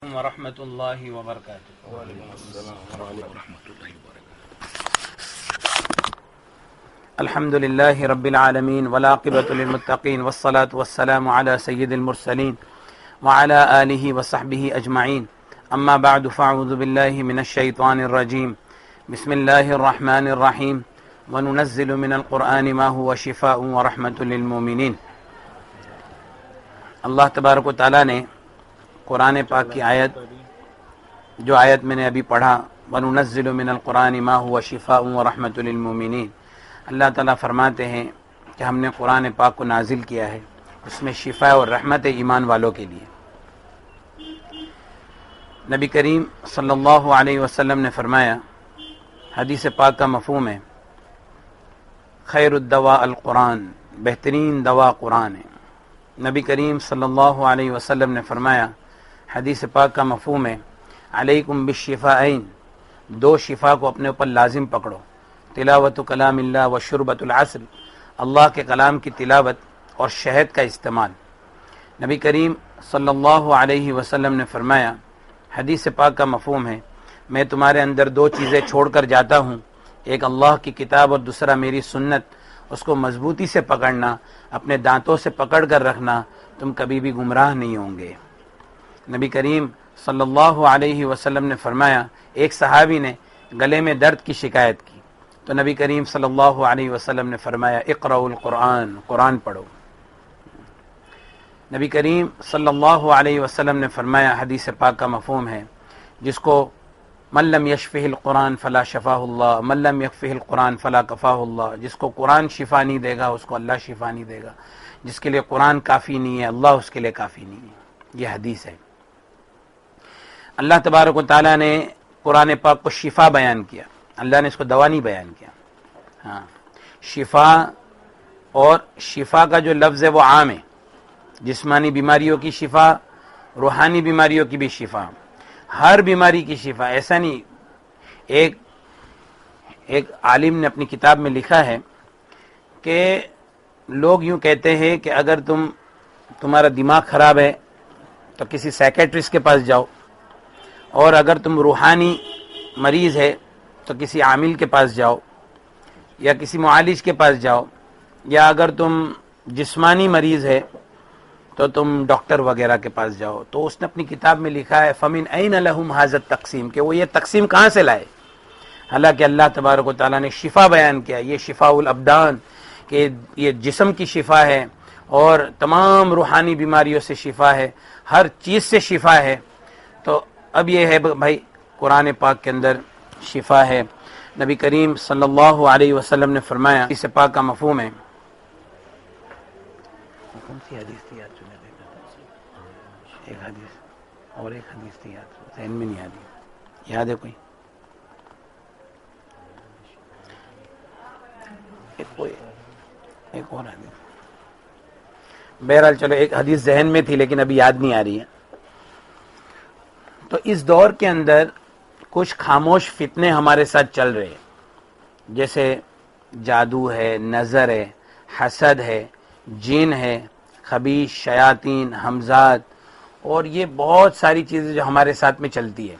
ورحمۃ اللہ وبرکاتہ۔ وعلیکم السلام ورحمۃ اللہ وبرکاتہ۔ الحمد للہ رب العالمین والعاقبۃ للمتقین والصلاة والسلام علی سید المرسلین وعلی آلہ وصحبہ اجمعین، اما بعد فاعوذ باللہ من الشیطان الرجیم، بسم اللہ الرحمن الرحیم، وننزل من القرآن ما هو شفاء ورحمۃ للمؤمنین۔ اللہ تبارک و تعالیٰ نے قرآن پاک کی آیت، جو آیت میں نے ابھی پڑھا، وَنُنَزِّلُ مِنَ الْقُرْآنِ مَا هُوَ شِفَاءٌ وَرَحْمَةٌ لِلْمُؤْمِنِينَ، اللہ تعالیٰ فرماتے ہیں کہ ہم نے قرآن پاک کو نازل کیا ہے، اس میں شفا اور رحمت ایمان والوں کے لیے۔ نبی کریم صلی اللہ علیہ وسلم نے فرمایا، حدیث پاک کا مفہوم ہے، خیر الدواء القرآن، بہترین دوا قرآن ہے۔ نبی کریم صلی اللہ علیہ وسلم نے فرمایا، حدیث پاک کا مفہوم ہے، علیکم بالشفاءین، دو شفا کو اپنے اوپر لازم پکڑو، تلاوت کلام اللہ و شربۃ العسل، اللہ کے کلام کی تلاوت اور شہد کا استعمال۔ نبی کریم صلی اللہ علیہ وسلم نے فرمایا، حدیث پاک کا مفہوم ہے، میں تمہارے اندر دو چیزیں چھوڑ کر جاتا ہوں، ایک اللہ کی کتاب اور دوسرا میری سنت، اس کو مضبوطی سے پکڑنا، اپنے دانتوں سے پکڑ کر رکھنا، تم کبھی بھی گمراہ نہیں ہوں گے۔ نبی کریم صلی اللہ علیہ وسلم نے فرمایا، ایک صحابی نے گلے میں درد کی شکایت کی تو نبی کریم صلی اللہ علیہ وسلم نے فرمایا، اقرؤوا القرآن، قرآن پڑھو۔ نبی کریم صلی اللہ علیہ وسلم نے فرمایا، حدیث پاک کا مفہوم ہے، جس کو من لم یشفہ القرآن فلا شفاہ اللہ، من لم یکفہ القرآن فلا کفاہ اللہ، جس کو قرآن شفا نہیں دے گا اس کو اللہ شفا نہیں دے گا، جس کے لیے قرآن کافی نہیں ہے اللہ اس کے لیے کافی نہیں ہے۔ یہ حدیث ہے۔ اللہ تبارک و تعالیٰ نے قرآن پاک کو شفا بیان کیا، اللہ نے اس کو دوا نہیں بیان کیا۔ ہاں، شفا، اور شفا کا جو لفظ ہے وہ عام ہے، جسمانی بیماریوں کی شفا، روحانی بیماریوں کی بھی شفا، ہر بیماری کی شفا۔ ایسا نہیں، ایک عالم نے اپنی کتاب میں لکھا ہے کہ لوگ یوں کہتے ہیں کہ اگر تمہارا دماغ خراب ہے تو کسی سائیکیٹرسٹ کے پاس جاؤ، اور اگر تم روحانی مریض ہے تو کسی عامل کے پاس جاؤ یا کسی معالج کے پاس جاؤ، یا اگر تم جسمانی مریض ہے تو تم ڈاکٹر وغیرہ کے پاس جاؤ۔ تو اس نے اپنی کتاب میں لکھا ہے، فَمِنْ أَيْنَ لَهُمْ هَذَا التَّقْسِيمُ، کہ وہ یہ تقسیم کہاں سے لائے؟ حالانکہ اللہ تبارک و تعالیٰ نے شفا بیان کیا، یہ شفاء الابدان، کہ یہ جسم کی شفا ہے اور تمام روحانی بیماریوں سے شفا ہے، ہر چیز سے شفا ہے۔ تو اب یہ ہے بھائی، قرآن پاک کے اندر شفا ہے۔ نبی کریم صلی اللہ علیہ وسلم نے فرمایا، اس پاک کا مفہوم ہے، کون سی حدیث تھی یاد؟ ایک حدیث اور ایک حدیث تھی یاد، ذہن میں نہیں آتی، یاد ہے کوئی؟ ایک اور حدیث، بہرحال چلو، ایک حدیث ذہن میں تھی لیکن ابھی یاد نہیں آ رہی ہے۔ تو اس دور کے اندر کچھ خاموش فتنے ہمارے ساتھ چل رہے ہیں، جیسے جادو ہے، نظر ہے، حسد ہے، جن ہے، خبیث شیاطین، حمزات، اور یہ بہت ساری چیزیں جو ہمارے ساتھ میں چلتی ہے۔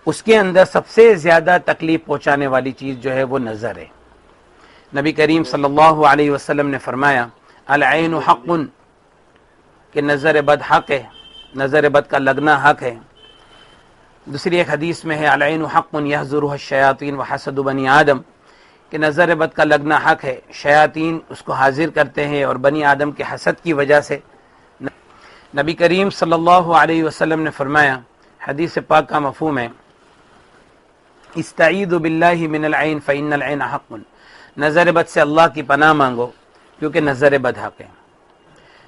اس کے اندر سب سے زیادہ تکلیف پہنچانے والی چیز جو ہے وہ نظر ہے۔ نبی کریم صلی اللہ علیہ وسلم نے فرمایا، العین حق، کہ نظر بد حق ہے، نظر بد کا لگنا حق ہے۔ دوسری ایک حدیث میں ہے، العین حق یحضرها الشیاطین وحسد بنی آدم، کہ نظر بد کا لگنا حق ہے، شیاطین اس کو حاضر کرتے ہیں اور بنی آدم کے حسد کی وجہ سے۔ نبی کریم صلی اللہ علیہ وسلم نے فرمایا، حدیث پاک کا مفہوم ہے، استعیذوا باللہ من العین فإن العین حق، نظر بد سے اللہ کی پناہ مانگو کیونکہ نظر بد حق ہے۔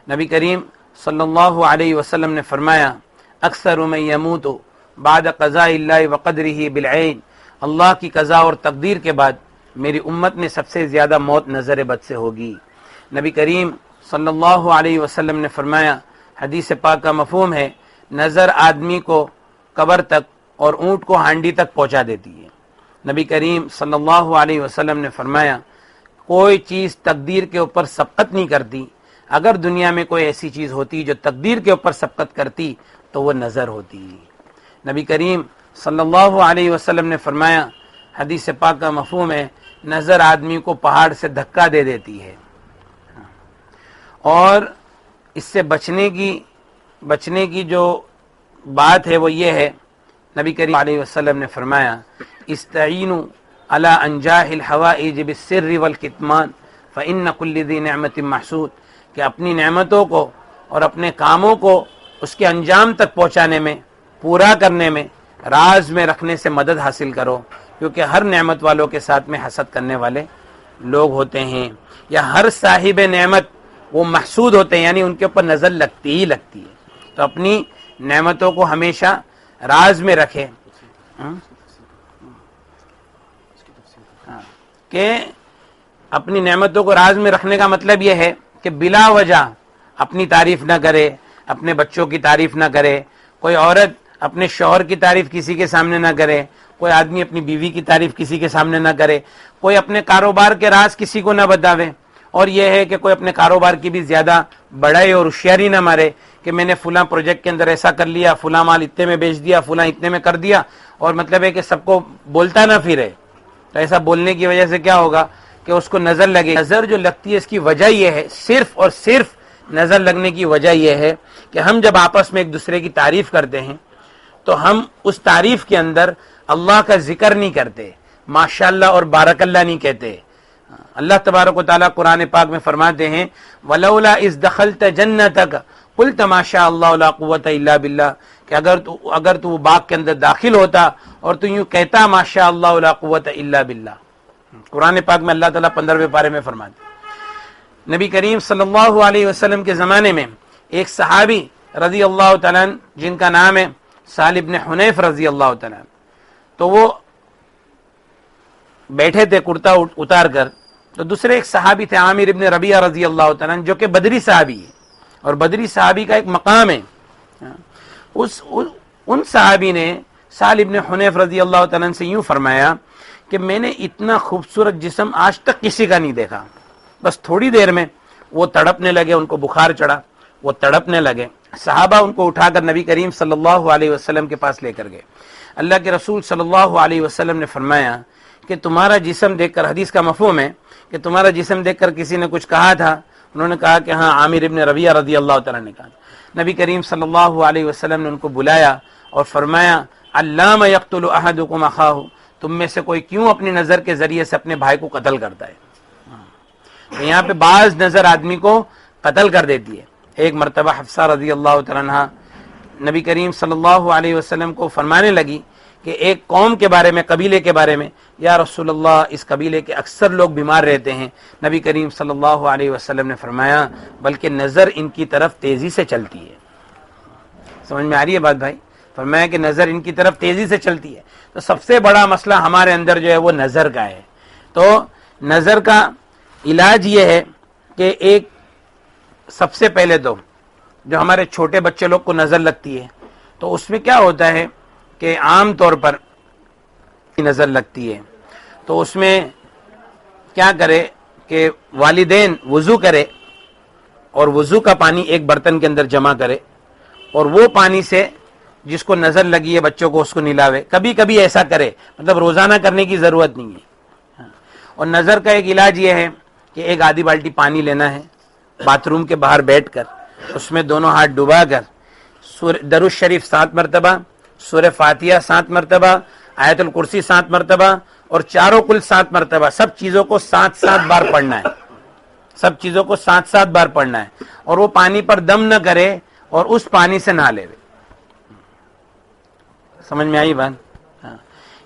نبی کریم صلی اللہ علیہ وسلم نے فرمایا، اکثر من یموت بعد قضاء اللہ وقدرہ بالعین، اللہ کی قضاء اور تقدیر کے بعد میری امت میں سب سے زیادہ موت نظر بد سے ہوگی۔ نبی کریم صلی اللہ علیہ وسلم نے فرمایا، حدیث پاک کا مفہوم ہے، نظر آدمی کو قبر تک اور اونٹ کو ہانڈی تک پہنچا دیتی ہے۔ نبی کریم صلی اللہ علیہ وسلم نے فرمایا، کوئی چیز تقدیر کے اوپر سبقت نہیں کرتی، اگر دنیا میں کوئی ایسی چیز ہوتی جو تقدیر کے اوپر سبقت کرتی تو وہ نظر ہوتی ہے۔ نبی کریم صلی اللہ علیہ وسلم نے فرمایا، حدیث پاک کا مفہوم ہے، نظر آدمی کو پہاڑ سے دھکا دے دیتی ہے، اور اس سے بچنے کی جو بات ہے وہ یہ ہے، نبی کریم علیہ وسلم نے فرمایا استعینوا علی انجاح الحوائج بالسر والکتمان فإن كل ذی نعمت محسود، کہ اپنی نعمتوں کو اور اپنے کاموں کو اس کے انجام تک پہنچانے میں، پورا کرنے میں، راز میں رکھنے سے مدد حاصل کرو، کیونکہ ہر نعمت والوں کے ساتھ میں حسد کرنے والے لوگ ہوتے ہیں، یا ہر صاحب نعمت وہ محسود ہوتے ہیں، یعنی ان کے اوپر نظر لگتی ہی لگتی ہے۔ تو اپنی نعمتوں کو ہمیشہ راز میں رکھے، کہ اپنی نعمتوں کو راز میں رکھنے کا مطلب یہ ہے کہ بلا وجہ اپنی تعریف نہ کرے، اپنے بچوں کی تعریف نہ کرے، کوئی عورت اپنے شوہر کی تعریف کسی کے سامنے نہ کرے، کوئی آدمی اپنی بیوی کی تعریف کسی کے سامنے نہ کرے، کوئی اپنے کاروبار کے راز کسی کو نہ بتاوے، اور یہ ہے کہ کوئی اپنے کاروبار کی بھی زیادہ بڑائی اور ہوشیاری نہ مارے کہ میں نے فلاں پروجیکٹ کے اندر ایسا کر لیا، فلاں مال اتنے میں بیچ دیا، فلاں اتنے میں کر دیا، اور مطلب ہے کہ سب کو بولتا نہ پھرے۔ تو ایسا بولنے کی وجہ سے کیا ہوگا کہ اس کو نظر لگے۔ نظر جو لگتی ہے اس کی وجہ یہ ہے، صرف اور صرف نظر لگنے کی وجہ یہ ہے کہ ہم جب آپس میں ایک دوسرے کی تعریف کرتے ہیں تو ہم اس تعریف کے اندر اللہ کا ذکر نہیں کرتے، ماشاءاللہ اور بارک اللہ نہیں کہتے۔ اللہ تبارک و تعالیٰ قرآن پاک میں فرماتے ہیں وَلَوْلَا إِذْ دَخَلْتَ جَنَّتَكَ قُلْتَ مَا شَاءَ اللَّهُ لَا قُوَّةَ إِلَّا بِاللَّهِ، کہ اگر تو باغ کے اندر داخل ہوتا اور تو یوں کہتا ما شاء اللہ لا قوت الا باللہ۔ قرآن پاک میں اللہ تعالیٰ 15ویں پارے میں فرماتے ہیں۔ نبی کریم صلی اللہ علیہ وسلم کے زمانے میں ایک صحابی رضی اللہ تعالیٰ جن کا نام ہے سہل بن حنیف رضی اللہ تعالیٰ، تو وہ بیٹھے تھے کرتا اتار کر، تو دوسرے ایک صحابی تھے عامر ابن ربیعہ رضی اللہ تعالیٰ جو کہ بدری صحابی ہے، اور بدری صحابی کا ایک مقام ہے۔ ان صحابی نے سہل ابن حنیف رضی اللہ تعالیٰ سے یوں فرمایا کہ میں نے اتنا خوبصورت جسم آج تک کسی کا نہیں دیکھا۔ بس تھوڑی دیر میں وہ تڑپنے لگے، ان کو بخار چڑھا، وہ تڑپنے لگے۔ صحابہ ان کو اٹھا کر نبی کریم صلی اللہ علیہ وسلم کے پاس لے کر گئے۔ اللہ کے رسول صلی اللہ علیہ وسلم نے فرمایا کہ تمہارا جسم دیکھ کر، حدیث کا مفہوم ہے کہ تمہارا جسم دیکھ کر کسی نے کچھ کہا تھا؟ انہوں نے کہا کہ ہاں، عامر ابن ربیعہ رضی اللہ تعالیٰ نے کہا۔ نبی کریم صلی اللہ علیہ وسلم نے ان کو بلایا اور فرمایا علام یقتل احدکم اخاہ، تم میں سے کوئی کیوں اپنی نظر کے ذریعے سے اپنے بھائی کو قتل کرتا ہے؟ تو یہاں پہ بعض نظر آدمی کو قتل کر دیتی ہے۔ ایک مرتبہ حفصہ رضی اللہ تعالیٰ عنہ نبی کریم صلی اللہ علیہ وسلم کو فرمانے لگی کہ ایک قوم کے بارے میں، قبیلے کے بارے میں، یا رسول اللہ اس قبیلے کے اکثر لوگ بیمار رہتے ہیں۔ نبی کریم صلی اللہ علیہ وسلم نے فرمایا بلکہ نظر ان کی طرف تیزی سے چلتی ہے۔ سمجھ میں آ رہی ہے بات بھائی؟ فرمایا کہ نظر ان کی طرف تیزی سے چلتی ہے۔ تو سب سے بڑا مسئلہ ہمارے اندر جو ہے وہ نظر کا ہے۔ تو نظر کا علاج یہ ہے کہ ایک سب سے پہلے تو جو ہمارے چھوٹے بچے لوگ کو نظر لگتی ہے تو اس میں کیا ہوتا ہے کہ عام طور پر نظر لگتی ہے تو اس میں کیا کرے کہ والدین وضو کرے اور وضو کا پانی ایک برتن کے اندر جمع کرے اور وہ پانی سے جس کو نظر لگی ہے بچوں کو اس کو نلاوے۔ کبھی کبھی ایسا کرے، مطلب روزانہ کرنے کی ضرورت نہیں ہے۔ اور نظر کا ایک علاج یہ ہے کہ ایک آدھی بالٹی پانی لینا ہے، باتھ روم کے باہر بیٹھ کر اس میں دونوں ہاتھ ڈبا کر درود الشریف 7 مرتبہ، سورہ فاتحہ 7 مرتبہ، آیت الکرسی 7 مرتبہ اور چاروں کل 7 مرتبہ، سب چیزوں کو 7 بار پڑھنا ہے۔ سب چیزوں کو 7 بار پڑھنا ہے، اور وہ پانی پر دم نہ کرے اور اس پانی سے نہا لے۔ سمجھ میں آئی بات؟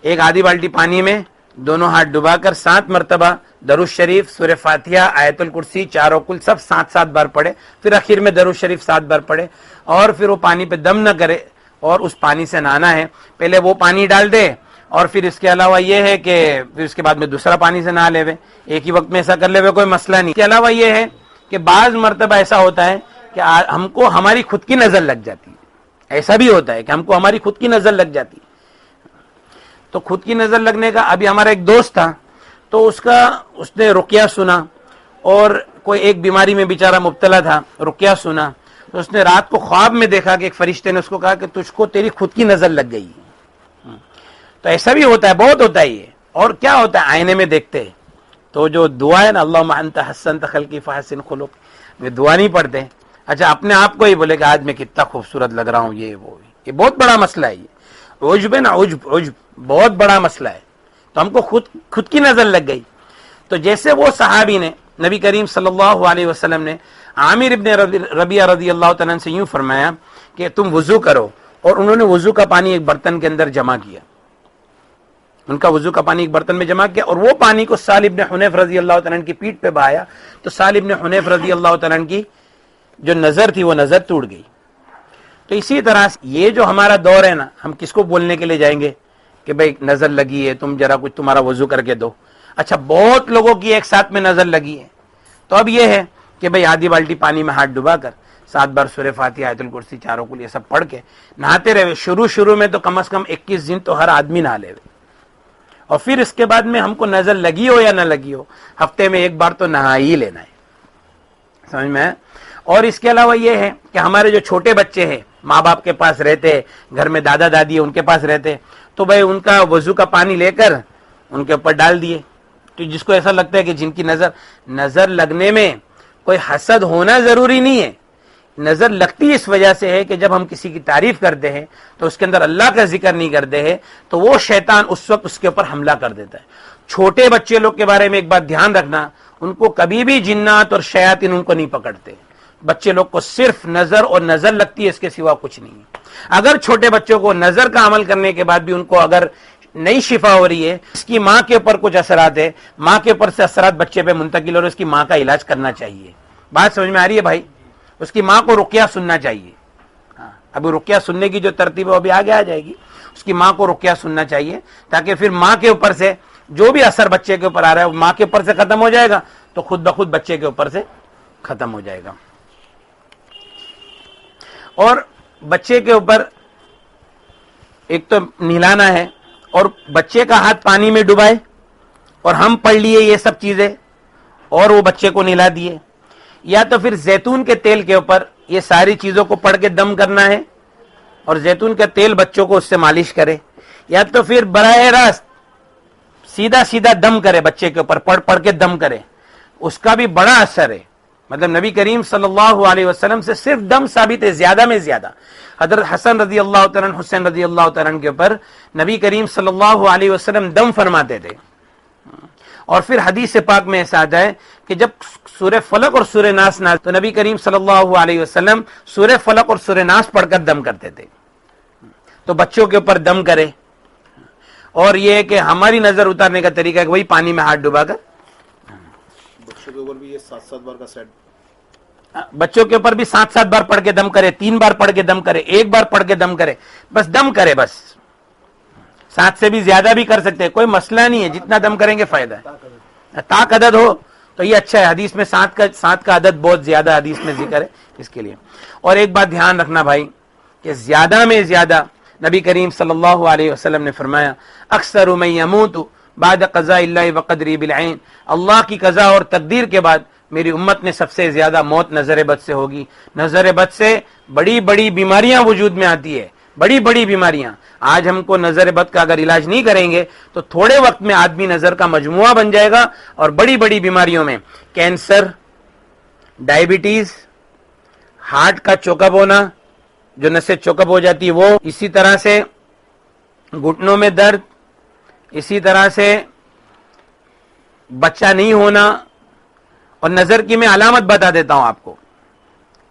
ایک آدھی بالٹی پانی میں دونوں ہاتھ ڈبا کر 7 مرتبہ درود شریف، سورہ فاتحہ، آیت الکرسی، چاروں کل سب 7 بار پڑھے، پھر آخر میں درود شریف 7 بار پڑھے، اور پھر وہ پانی پہ دم نہ کرے اور اس پانی سے نہانا ہے۔ پہلے وہ پانی ڈال دے اور پھر اس کے علاوہ یہ ہے کہ پھر اس کے بعد میں دوسرا پانی سے نہا لے، ایک ہی وقت میں ایسا کر لے، کوئی مسئلہ نہیں۔ اس کے علاوہ یہ ہے کہ بعض مرتبہ ایسا ہوتا ہے کہ ہم کو ہماری خود کی نظر لگ جاتی ہے۔ ایسا بھی ہوتا ہے کہ ہم کو ہماری خود کی نظر لگ جاتی ہے۔ تو خود کی نظر لگنے کا، ابھی ہمارا ایک دوست تھا تو اس نے رقیہ سنا، اور کوئی ایک بیماری میں بیچارہ مبتلا تھا، رقیہ سنا، تو اس نے رات کو خواب میں دیکھا کہ ایک فرشتے نے اس کو کہا کہ تجھ کو تیری خود کی نظر لگ گئی. تو ایسا بھی ہوتا ہے, بہت ہوتا ہے یہ. اور کیا ہوتا ہے, آئینے میں دیکھتے تو جو دعا ہے نا, اللہم انت حسنت خلقی فحسن خلق, یہ دعا نہیں پڑھتے, اچھا اپنے آپ کو ہی بولے کہ آج میں کتنا خوبصورت لگ رہا ہوں, یہ بہت بڑا مسئلہ ہے. یہ عجب ہے نا, عجب بہت بڑا مسئلہ ہے. تو ہم کو خود کی نظر لگ گئی. تو جیسے وہ صحابی نے نبی کریم صلی اللہ علیہ وسلم نے عامر ابن ربیعہ رضی اللہ تعالیٰ سے یوں فرمایا کہ تم وضو کرو, اور انہوں نے وضو کا پانی ایک برتن کے اندر جمع کیا, ان کا وضو کا پانی ایک برتن میں جمع کیا, اور وہ پانی کو سال ابن حنیف رضی اللہ تعالیٰ کی پیٹھ پہ بہایا, تو سال ابن حنیف رضی اللہ تعالیٰ کی جو نظر تھی وہ نظر ٹوٹ گئی. تو اسی طرح یہ جو ہمارا دور ہے نا, ہم کس کو بولنے کے لیے جائیں گے کہ بھئی نظر لگی ہے, تم ذرا کچھ تمہارا وضو کر کے دو. اچھا بہت لوگوں کی ایک ساتھ میں نظر لگی ہے, تو اب یہ ہے کہ بھئی آدھی بالٹی پانی میں ہاتھ ڈبا کر 7 بار سورہ فاتحہ, آیت الکرسی, چاروں کل یہ سب پڑھ کے نہاتے رہے. شروع میں تو کم از کم 21 دن تو ہر آدمی نہا لے, اور پھر اس کے بعد میں ہم کو نظر لگی ہو یا نہ لگی ہو, ہفتے میں ایک بار تو نہا ہی لینا ہے. سمجھ میں ہے؟ اور اس کے علاوہ یہ ہے کہ ہمارے جو چھوٹے بچے ہیں, ماں باپ کے پاس رہتے, گھر میں دادا دادی ہے ان کے پاس رہتے, تو بھائی ان کا وضو کا پانی لے کر ان کے اوپر ڈال دیے. تو جس کو ایسا لگتا ہے کہ جن کی نظر لگنے میں کوئی حسد ہونا ضروری نہیں ہے, نظر لگتی اس وجہ سے ہے کہ جب ہم کسی کی تعریف کرتے ہیں تو اس کے اندر اللہ کا ذکر نہیں کرتے ہیں, تو وہ شیطان اس وقت اس کے اوپر حملہ کر دیتا ہے. چھوٹے بچے لوگ کے بارے میں ایک بات دھیان رکھنا, ان کو کبھی بھی جنات اور شیاطین ان کو نہیں پکڑتے. بچے لوگ کو صرف نظر اور نظر لگتی ہے, اس کے سوا کچھ نہیں ہے. اگر چھوٹے بچوں کو نظر کا عمل کرنے کے بعد بھی ان کو اگر نئی شفا ہو رہی ہے, اس کی ماں کے اوپر کچھ اثرات ہے, ماں کے اوپر سے اثرات بچے پہ منتقل ہو رہے, اس کی ماں کا علاج کرنا چاہیے. بات سمجھ میں آ رہی ہے بھائی؟ اس کی ماں کو رقیہ سننا چاہیے. ابھی رقیہ سننے کی جو ترتیب ہے وہ ابھی آگے آ جائے گی. اس کی ماں کو رقیہ سننا چاہیے, تاکہ پھر ماں کے اوپر سے جو بھی اثر بچے کے اوپر آ رہا ہے وہ ماں کے اوپر سے ختم ہو جائے گا, تو خود بخود بچے کے اوپر سے ختم ہو جائے گا. اور بچے کے اوپر ایک تو نہلانا ہے, اور بچے کا ہاتھ پانی میں ڈبائے, اور ہم پڑھ لیے یہ سب چیزیں اور وہ بچے کو نہلا دیے, یا تو پھر زیتون کے تیل کے اوپر یہ ساری چیزوں کو پڑھ کے دم کرنا ہے, اور زیتون کا تیل بچوں کو اس سے مالش کرے, یا تو پھر براہ راست سیدھا دم کرے بچے کے اوپر, پڑھ کے دم کرے. اس کا بھی بڑا اثر ہے. مطلب نبی کریم صلی اللہ علیہ وسلم سے صرف دم ثابت ہے, زیادہ میں زیادہ. حضرت حسن رضی اللہ تعالیٰ, حسین رضی اللہ تعالیٰ کے اوپر نبی کریم صلی اللہ علیہ وسلم دم فرماتے تھے. اور پھر حدیث پاک میں ایسا آتا ہے کہ جب سورہ فلق اور سورہ ناس نازل, تو نبی کریم صلی اللہ علیہ وسلم سورہ فلق اور سورہ ناس پڑھ کر دم کرتے تھے. تو بچوں کے اوپر دم کرے. اور یہ ہے کہ ہماری نظر اتارنے کا طریقہ ہے کہ وہی پانی میں ہاتھ ڈبا کر, بچوں کے اوپر بھی یہ 7 بار کا سیٹ, بچوں کے اوپر بھی 7 بار پڑھ کے دم کرے, 3 بار پڑھ کے دم کرے, 1 بار پڑھ کے دم کرے, بس دم کرے. بس 7 سے بھی زیادہ بھی کر سکتے ہیں, کوئی مسئلہ نہیں ہے, جتنا دم کریں گے فائدہ ہے. طاق عدد ہو تو یہ اچھا ہے. حدیث میں 7 کا عدد بہت زیادہ حدیث میں ذکر ہے اس کے لیے. اور ایک بات دھیان رکھنا بھائی, کہ زیادہ میں زیادہ نبی کریم صلی اللہ علیہ وسلم نے فرمایا, اکثر من یموت بعد قضاء اللہ وقدری بالعین, اللہ کی قضا اور تقدیر کے بعد میری امت میں سب سے زیادہ موت نظر بد سے ہوگی. نظر بد سے بڑی بڑی بیماریاں وجود میں آتی ہے, بڑی بڑی بیماریاں. آج ہم کو نظر بد کا اگر علاج نہیں کریں گے تو تھوڑے وقت میں آدمی نظر کا مجموعہ بن جائے گا, اور بڑی بڑی بیماریوں میں کینسر, ڈائبٹیز, ہارٹ کا چوکپ ہونا, جو نسیں چوکپ ہو جاتی ہے وہ, اسی طرح سے گھٹنوں میں درد, اسی طرح سے بچہ نہیں ہونا. اور نظر کی میں علامت بتا دیتا ہوں آپ کو,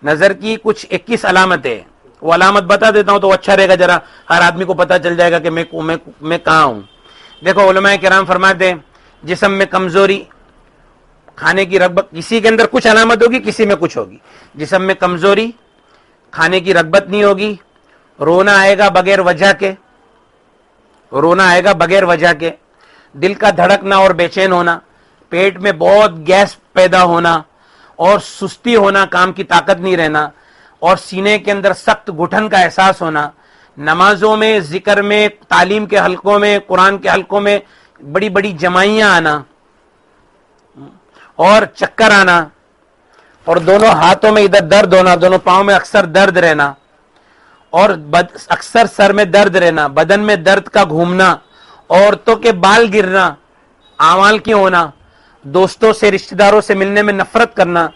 نظر کی کچھ 21 علامتیں, وہ علامت بتا دیتا ہوں تو اچھا رہے گا, ذرا ہر آدمی کو پتا چل جائے گا کہ میں کہاں ہوں. دیکھو علماء کرام فرماتے ہیں, جسم میں کمزوری, کھانے کی رغبت, کسی کے اندر کچھ علامت ہوگی, کسی میں کچھ ہوگی. جسم میں کمزوری, کھانے کی رغبت نہیں ہوگی, رونا آئے گا بغیر وجہ کے, رونا آئے گا بغیر وجہ کے, دل کا دھڑکنا اور بے چین ہونا, پیٹ میں بہت گیس پیدا ہونا, اور سستی ہونا, کام کی طاقت نہیں رہنا, اور سینے کے اندر سخت گھٹن کا احساس ہونا, نمازوں میں, ذکر میں, تعلیم کے حلقوں میں, قرآن کے حلقوں میں بڑی بڑی جمائیاں آنا, اور چکر آنا, اور دونوں ہاتھوں میں ادھر درد ہونا, دونوں پاؤں میں اکثر درد رہنا, اور اکثر سر میں درد رہنا, بدن میں درد کا گھومنا, عورتوں کے بال گرنا, اعمال کی ہونا, دوستوں سے رشتہ داروں سے ملنے میں نفرت کرنا,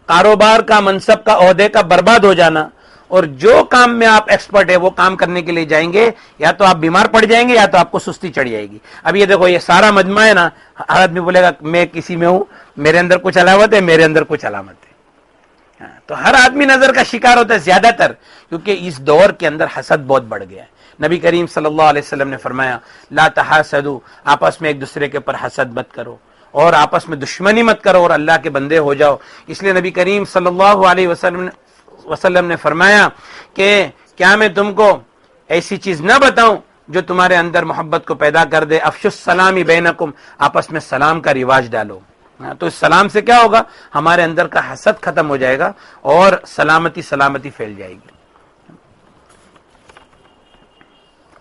کاروبار کا منصب کا عہدے کا برباد ہو جانا, اور جو کام میں آپ ایکسپرٹ ہے وہ کام کرنے کے لیے جائیں گے یا تو آپ بیمار پڑ جائیں گے یا تو آپ کو سستی چڑھ جائے گی. اب یہ دیکھو, یہ سارا مجمع ہے نا, ہر آدمی بولے گا میں کسی میں ہوں, میرے اندر کچھ علامت ہے, میرے اندر کچھ علامت ہے. تو ہر آدمی نظر کا شکار ہوتا ہے زیادہ تر, کیونکہ اس دور کے اندر حسد بہت بڑھ گیا ہے. نبی کریم صلی اللہ علیہ وسلم نے فرمایا لا تحاسدوا, آپس میں ایک دوسرے کے اوپر حسد مت کرو اور آپس میں دشمنی مت کرو اور اللہ کے بندے ہو جاؤ. اس لیے نبی کریم صلی اللہ علیہ وسلم نے فرمایا کہ کیا میں تم کو ایسی چیز نہ بتاؤں جو تمہارے اندر محبت کو پیدا کر دے. افشوا السلام بینکم, آپس میں سلام کا رواج ڈالو. تو اس سلام سے کیا ہوگا, ہمارے اندر کا حسد ختم ہو جائے گا اور سلامتی پھیل جائے گی.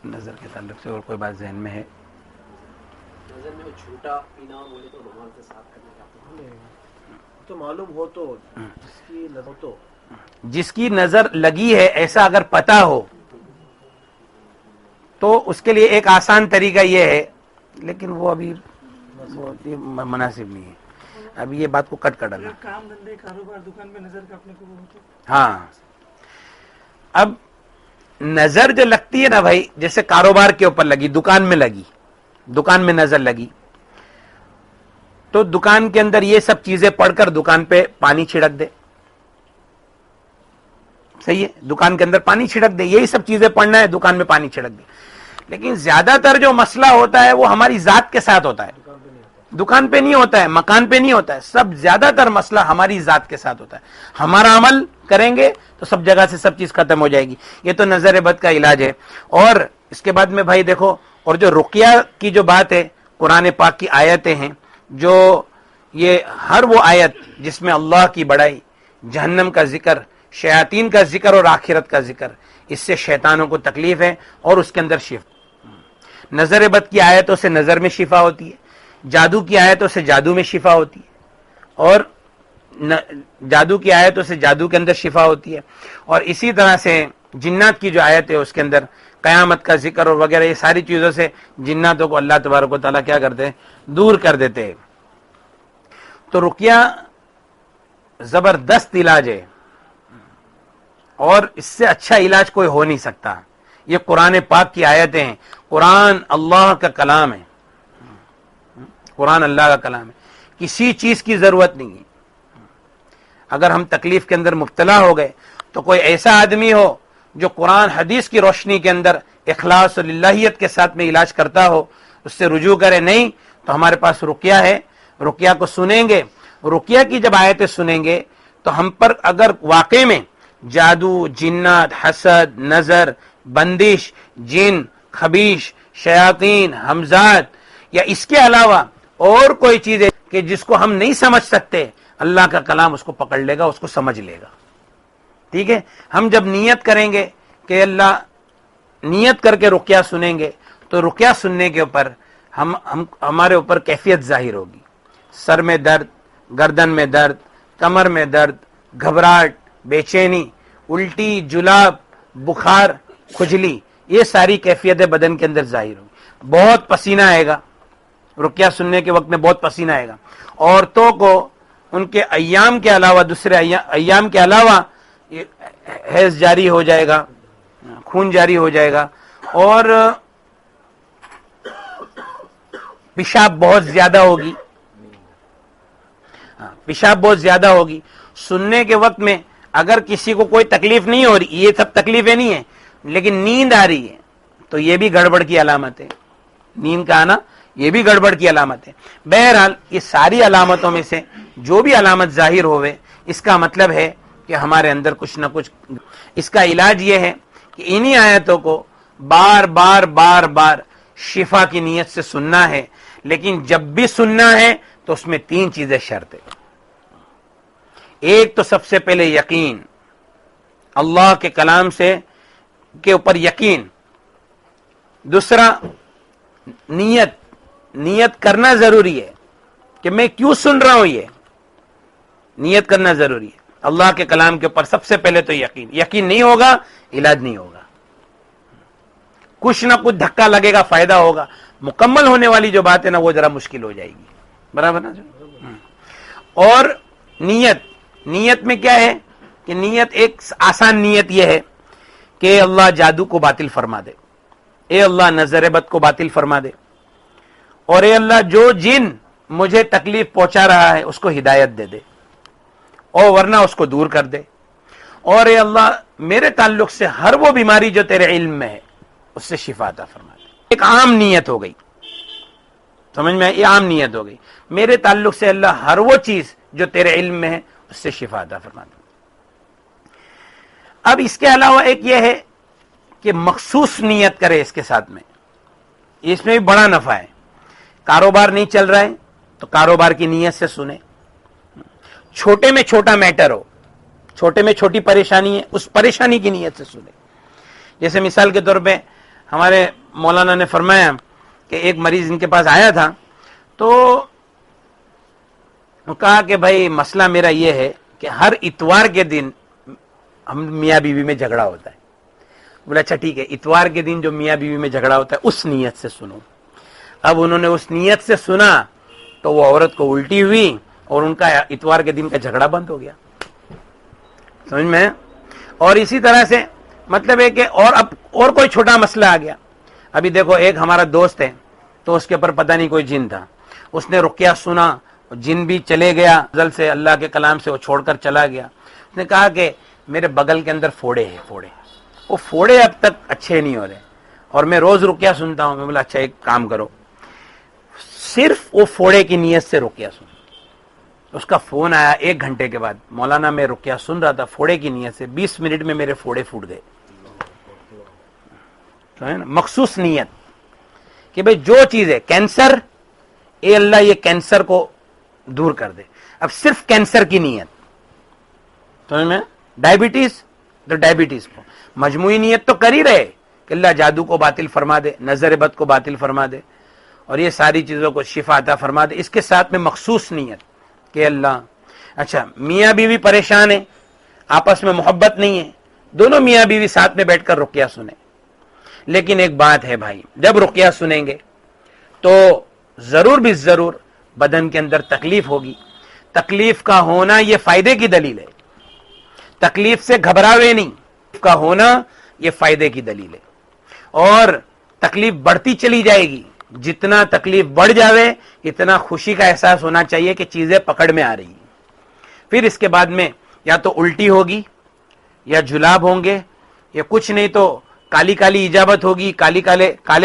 نظر کے تعلق سے اور کوئی بات ذہن میں ہے؟ نظر میں جھوٹا پینا بولے تو رومال کے ساتھ کرنے کا تو معلوم ہو تو جس کی نظر تو جس کی نظر لگی ہے ایسا اگر پتا ہو تو اس کے لیے ایک آسان طریقہ یہ ہے, لیکن وہ ابھی مناسب نہیں ہے. ابھی یہ بات کو کٹ کر ڈالنا. کام دھندے کاروبار دکان میں نظر کا اپنے کو وہ ہوتا ہے. ہاں, اب نظر جو لگتی ہے نا بھائی, جیسے کاروبار کے اوپر لگی, دکان میں لگی, دکان میں نظر لگی, تو دکان کے اندر یہ سب چیزیں پڑھ کر دکان پہ پانی چھڑک دے. صحیح ہے, دکان کے اندر پانی چھڑک دے, یہی سب چیزیں پڑھنا ہے, دکان میں پانی چھڑک دے. لیکن زیادہ تر جو مسئلہ ہوتا ہے وہ ہماری ذات کے ساتھ ہوتا ہے, دکان پہ نہیں ہوتا ہے, مکان پہ نہیں ہوتا ہے. سب زیادہ تر مسئلہ ہماری ذات کے ساتھ ہوتا ہے. ہمارا عمل کریں گے تو سب جگہ سے سب چیز ختم ہو جائے گی. یہ تو نظر بد کا علاج ہے. اور اس کے بعد میں بھائی دیکھو, اور جو رقیہ کی جو بات ہے, قرآن پاک کی آیتیں ہیں, جو یہ ہر وہ آیت جس میں اللہ کی بڑائی, جہنم کا ذکر, شیاطین کا ذکر اور آخرت کا ذکر, اس سے شیطانوں کو تکلیف ہے اور اس کے اندر شفا. نظر بد کی آیتوں سے نظر میں شفا ہوتی ہے, جادو کی آیتوں سے جادو میں شفا ہوتی ہے, اور جادو کی آیتوں سے جادو کے اندر شفا ہوتی ہے. اور اسی طرح سے جنات کی جو آیت ہے اس کے اندر قیامت کا ذکر اور وغیرہ, یہ ساری چیزوں سے جناتوں کو اللہ تبارک و تعالیٰ کیا کرتے ہیں, دور کر دیتے ہیں. تو رقیہ زبردست علاج ہے, اور اس سے اچھا علاج کوئی ہو نہیں سکتا. یہ قرآن پاک کی آیتیں ہیں, قرآن اللہ کا کلام ہے, قرآن اللہ کا کلام ہے, کسی چیز کی ضرورت نہیں ہے. اگر ہم تکلیف کے اندر مبتلا ہو گئے تو کوئی ایسا آدمی ہو جو قرآن حدیث کی روشنی کے اندر اخلاص اور للہیت کے ساتھ میں علاج کرتا ہو, اس سے رجوع کرے. نہیں تو ہمارے پاس رقیہ ہے, رقیہ کو سنیں گے. رقیہ کی جب آیتیں سنیں گے تو ہم پر اگر واقع میں جادو, جنات, حسد, نظر, بندش, جن, خبیش, شیاطین, حمزات یا اس کے علاوہ اور کوئی چیز ہے کہ جس کو ہم نہیں سمجھ سکتے, اللہ کا کلام اس کو پکڑ لے گا, اس کو سمجھ لے گا. ٹھیک ہے, ہم جب نیت کریں گے کہ اللہ, نیت کر کے رقیہ سنیں گے تو رقیہ سننے کے اوپر ہمارے اوپر کیفیت ظاہر ہوگی. سر میں درد, گردن میں درد, کمر میں درد, گھبراہٹ, بے چینی, الٹی, جلاب, بخار, کھجلی, یہ ساری کیفیتیں بدن کے اندر ظاہر ہوگی. بہت پسینہ آئے گا, رقیہ سننے کے وقت میں بہت پسینہ آئے گا. عورتوں کو ان کے ایام کے علاوہ, دوسرے ایام کے علاوہ حیض جاری ہو جائے گا, خون جاری ہو جائے گا, اور پیشاب بہت زیادہ ہوگی, پیشاب بہت زیادہ ہوگی. سننے کے وقت میں اگر کسی کو کوئی تکلیف نہیں ہو رہی, یہ سب تکلیفیں نہیں ہیں, لیکن نیند آ رہی ہے تو یہ بھی گڑبڑ کی علامت ہے. نیند کا آنا یہ بھی گڑبڑ کی علامت ہے. بہرحال یہ ساری علامتوں میں سے جو بھی علامت ظاہر ہوئے, اس کا مطلب ہے کہ ہمارے اندر کچھ نہ کچھ. اس کا علاج یہ ہے کہ انہی آیتوں کو بار بار بار بار شفا کی نیت سے سننا ہے. لیکن جب بھی سننا ہے تو اس میں 3 چیزیں شرط ہے. ایک تو سب سے پہلے یقین, اللہ کے کلام سے کے اوپر یقین. دوسرا نیت, نیت کرنا ضروری ہے کہ میں کیوں سن رہا ہوں, یہ نیت کرنا ضروری ہے. اللہ کے کلام کے اوپر سب سے پہلے تو یقین نہیں ہوگا علاج نہیں ہوگا، کچھ نہ کچھ دھکا لگے گا، فائدہ ہوگا، مکمل ہونے والی جو بات ہے نا وہ ذرا مشکل ہو جائے گی، برابر نا جو۔ اور نیت میں کیا ہے کہ نیت ایک آسان نیت یہ ہے کہ اللہ جادو کو باطل فرما دے، اے اللہ نظر بد کو باطل فرما دے، اور اے اللہ جو جن مجھے تکلیف پہنچا رہا ہے اس کو ہدایت دے دے اور ورنہ اس کو دور کر دے، اور اے اللہ میرے تعلق سے ہر وہ بیماری جو تیرے علم میں ہے اس سے شفا عطا فرما دے۔ ایک عام نیت ہو گئی، سمجھ میں، یہ عام نیت ہو گئی، میرے تعلق سے اللہ ہر وہ چیز جو تیرے علم میں ہے اس سے شفا عطا فرما دے۔ اب اس کے علاوہ ایک یہ ہے کہ مخصوص نیت کرے اس کے ساتھ میں، اس میں بھی بڑا نفع ہے۔ کاروبار نہیں چل رہا ہے تو کاروبار کی نیت سے سنے، چھوٹے میں چھوٹا میٹر ہو، چھوٹے میں چھوٹی پریشانی ہے اس پریشانی کی نیت سے سنے۔ جیسے مثال کے طور پہ ہمارے مولانا نے فرمایا کہ ایک مریض ان کے پاس آیا تھا تو کہا کہ بھائی مسئلہ میرا یہ ہے کہ ہر اتوار کے دن ہم میاں بیوی میں جھگڑا ہوتا ہے۔ بولا اچھا ٹھیک ہے، اتوار کے دن جو میاں بیوی میں جھگڑا ہوتا ہے اس نیت سے سنو۔ اب انہوں نے اس نیت سے سنا تو وہ عورت کو الٹی ہوئی اور ان کا اتوار کے دن کا جھگڑا بند ہو گیا، سمجھ میں۔ اور اسی طرح سے مطلب ہے کہ اور کوئی چھوٹا مسئلہ آ گیا، ابھی دیکھو ایک ہمارا دوست ہے تو اس کے اوپر پتہ نہیں کوئی جن تھا، اس نے رقیہ سنا، جن بھی چلے گیا ازل سے اللہ کے کلام سے وہ چھوڑ کر چلا گیا۔ اس نے کہا کہ میرے بغل کے اندر فوڑے ہیں، وہ فوڑے اب تک اچھے نہیں ہو رہے اور میں روز رقیہ سنتا ہوں۔ میں بولا اچھا ایک کام کرو، صرف وہ فوڑے کی نیت سے رقیہ سن۔ اس کا فون آیا 1 گھنٹے کے بعد، مولانا میں رقیہ سن رہا تھا فوڑے کی نیت سے، 20 منٹ میں میرے فوڑے پھوٹ گئے۔ مخصوص نیت کہ بھئی جو چیز ہے کینسر، اے اللہ یہ کینسر کو دور کر دے، اب صرف کینسر کی نیت، سمجھ میں۔ ڈائبٹیز تو ڈائبٹیز کو مجموعی نیت تو کر ہی رہے کہ اللہ جادو کو باطل فرما دے، نظر بد کو باطل فرما دے اور یہ ساری چیزوں کو شفا عطا فرما دے، اس کے ساتھ میں مخصوص نیت کہ اللہ اچھا میاں بیوی پریشان ہیں، آپس میں محبت نہیں ہے، دونوں میاں بیوی ساتھ میں بیٹھ کر رقیہ سنیں، لیکن ایک بات ہے بھائی، جب رقیہ سنیں گے تو ضرور بھی ضرور بدن کے اندر تکلیف ہوگی، تکلیف کا ہونا یہ فائدے کی دلیل ہے، تکلیف سے گھبراوے نہیں، تکلیف کا ہونا یہ فائدے کی دلیل ہے، اور تکلیف بڑھتی چلی جائے گی، جتنا تکلیف بڑھ جاوے اتنا خوشی کا احساس ہونا چاہیے کہ چیزیں پکڑ میں آ رہی ہیں۔ پھر اس کے بعد میں یا تو الٹی ہوگی یا جلاب ہوں گے یا کچھ نہیں تو کالی کالی اجابت ہوگی، کالے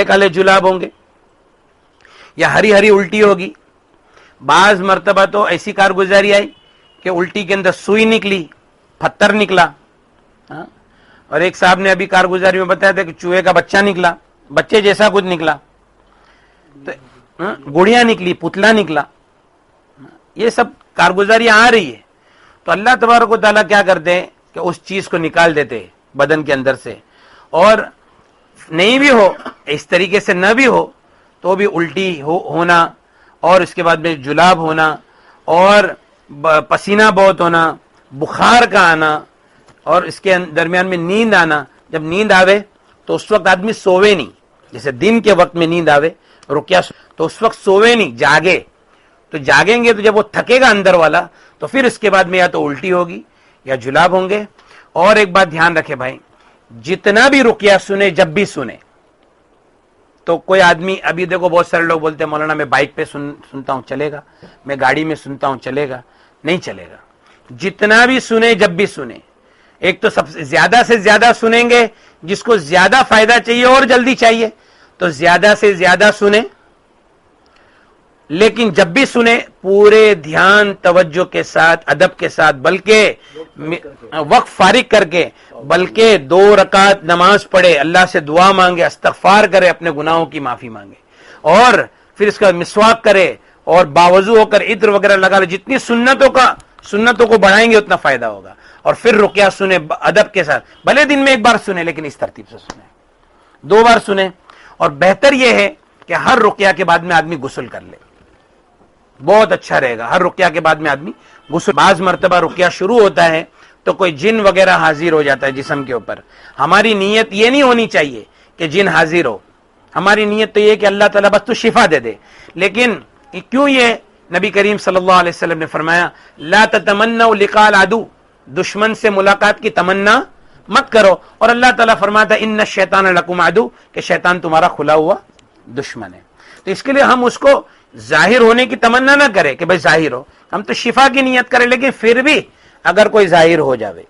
کالے جلاب ہوں گے یا ہری ہری الٹی ہوگی۔ بعض مرتبہ تو ایسی کارگزاری آئی کہ الٹی کے اندر سوئی نکلی، پتھر نکلا، اور ایک صاحب نے ابھی کارگزاری میں بتایا تھا کہ چوہے کا بچہ نکلا، بچے جیسا کچھ نکلا، گڑیا نکلی، پتلا نکلا، یہ سب کارگزاریاں آ رہی ہے۔ تو اللہ تبارک و تعالیٰ کیا کرتے ہیں کہ اس چیز کو نکال دیتے بدن کے اندر سے، اور نہیں بھی ہو اس طریقے سے نہ بھی ہو تو بھی الٹی ہونا اور اس کے بعد میں جلاب ہونا اور پسینہ بہت ہونا، بخار کا آنا، اور اس کے درمیان میں نیند آنا۔ جب نیند آوے تو اس وقت آدمی سووے نہیں، جیسے دن کے وقت میں نیند آوے رکیا تو اس وقت سووے نہیں، جاگے، تو جاگیں گے تو جب وہ تھکے گا اندر والا تو پھر اس کے بعد میں یا تو الٹی ہوگی یا جلاب ہوں گے۔ اور ایک بات دھیان رکھے بھائی، جتنا بھی رقیہ سنے جب بھی سنے تو کوئی آدمی، ابھی دیکھو بہت سارے لوگ بولتے ہیں مولانا میں بائک پہ سنتا ہوں چلے گا، میں گاڑی میں سنتا ہوں چلے گا، نہیں چلے گا۔ جتنا بھی سنے جب بھی سنے، ایک تو سب سے زیادہ سنیں گے، جس کو زیادہ فائدہ چاہیے اور جلدی چاہیے تو زیادہ سے زیادہ سنیں، لیکن جب بھی سنیں پورے دھیان توجہ کے ساتھ، ادب کے ساتھ، بلکہ وقت فارغ کر کے، بلکہ 2 رکعت نماز پڑھے، اللہ سے دعا مانگے، استغفار کرے، اپنے گناہوں کی معافی مانگے، اور پھر اس کا مسواک کرے اور باوضو ہو کر عطر وغیرہ لگا لے۔ جتنی سنتوں کو بڑھائیں گے اتنا فائدہ ہوگا۔ اور پھر رقیہ سنیں ادب کے ساتھ، بھلے دن میں 1 بار سنیں لیکن اس ترتیب سے سنیں، 2 بار سنیں، اور بہتر یہ ہے کہ ہر رقیہ کے بعد میں آدمی غسل کر لے، بہت اچھا رہے گا. ہر رقیہ کے بعد میں آدمی غسل. بعض مرتبہ رقیہ شروع ہوتا ہے تو کوئی جن وغیرہ حاضر ہو جاتا ہے جسم کے اوپر. ہماری نیت یہ نہیں ہونی چاہیے کہ جن حاضر ہو. ہماری نیت تو یہ کہ اللہ تعالیٰ بس تو شفا دے دے. لیکن کیوں یہ نبی کریم صلی اللہ علیہ وسلم نے فرمایا لا تتمنوا لقاء العدو, دشمن سے ملاقات کی تمنا مت کرو. اور اللہ تعالیٰ فرماتا ان الشیطان لکم عدو, کہ شیطان تمہارا کھلا ہوا دشمن ہے. تو اس کے لیے ہم اس کو ظاہر ہونے کی تمنا نہ کریں کہ بھائی ظاہر ہو, ہم تو شفا کی نیت کریں. لیکن پھر بھی اگر کوئی ظاہر ہو جاوے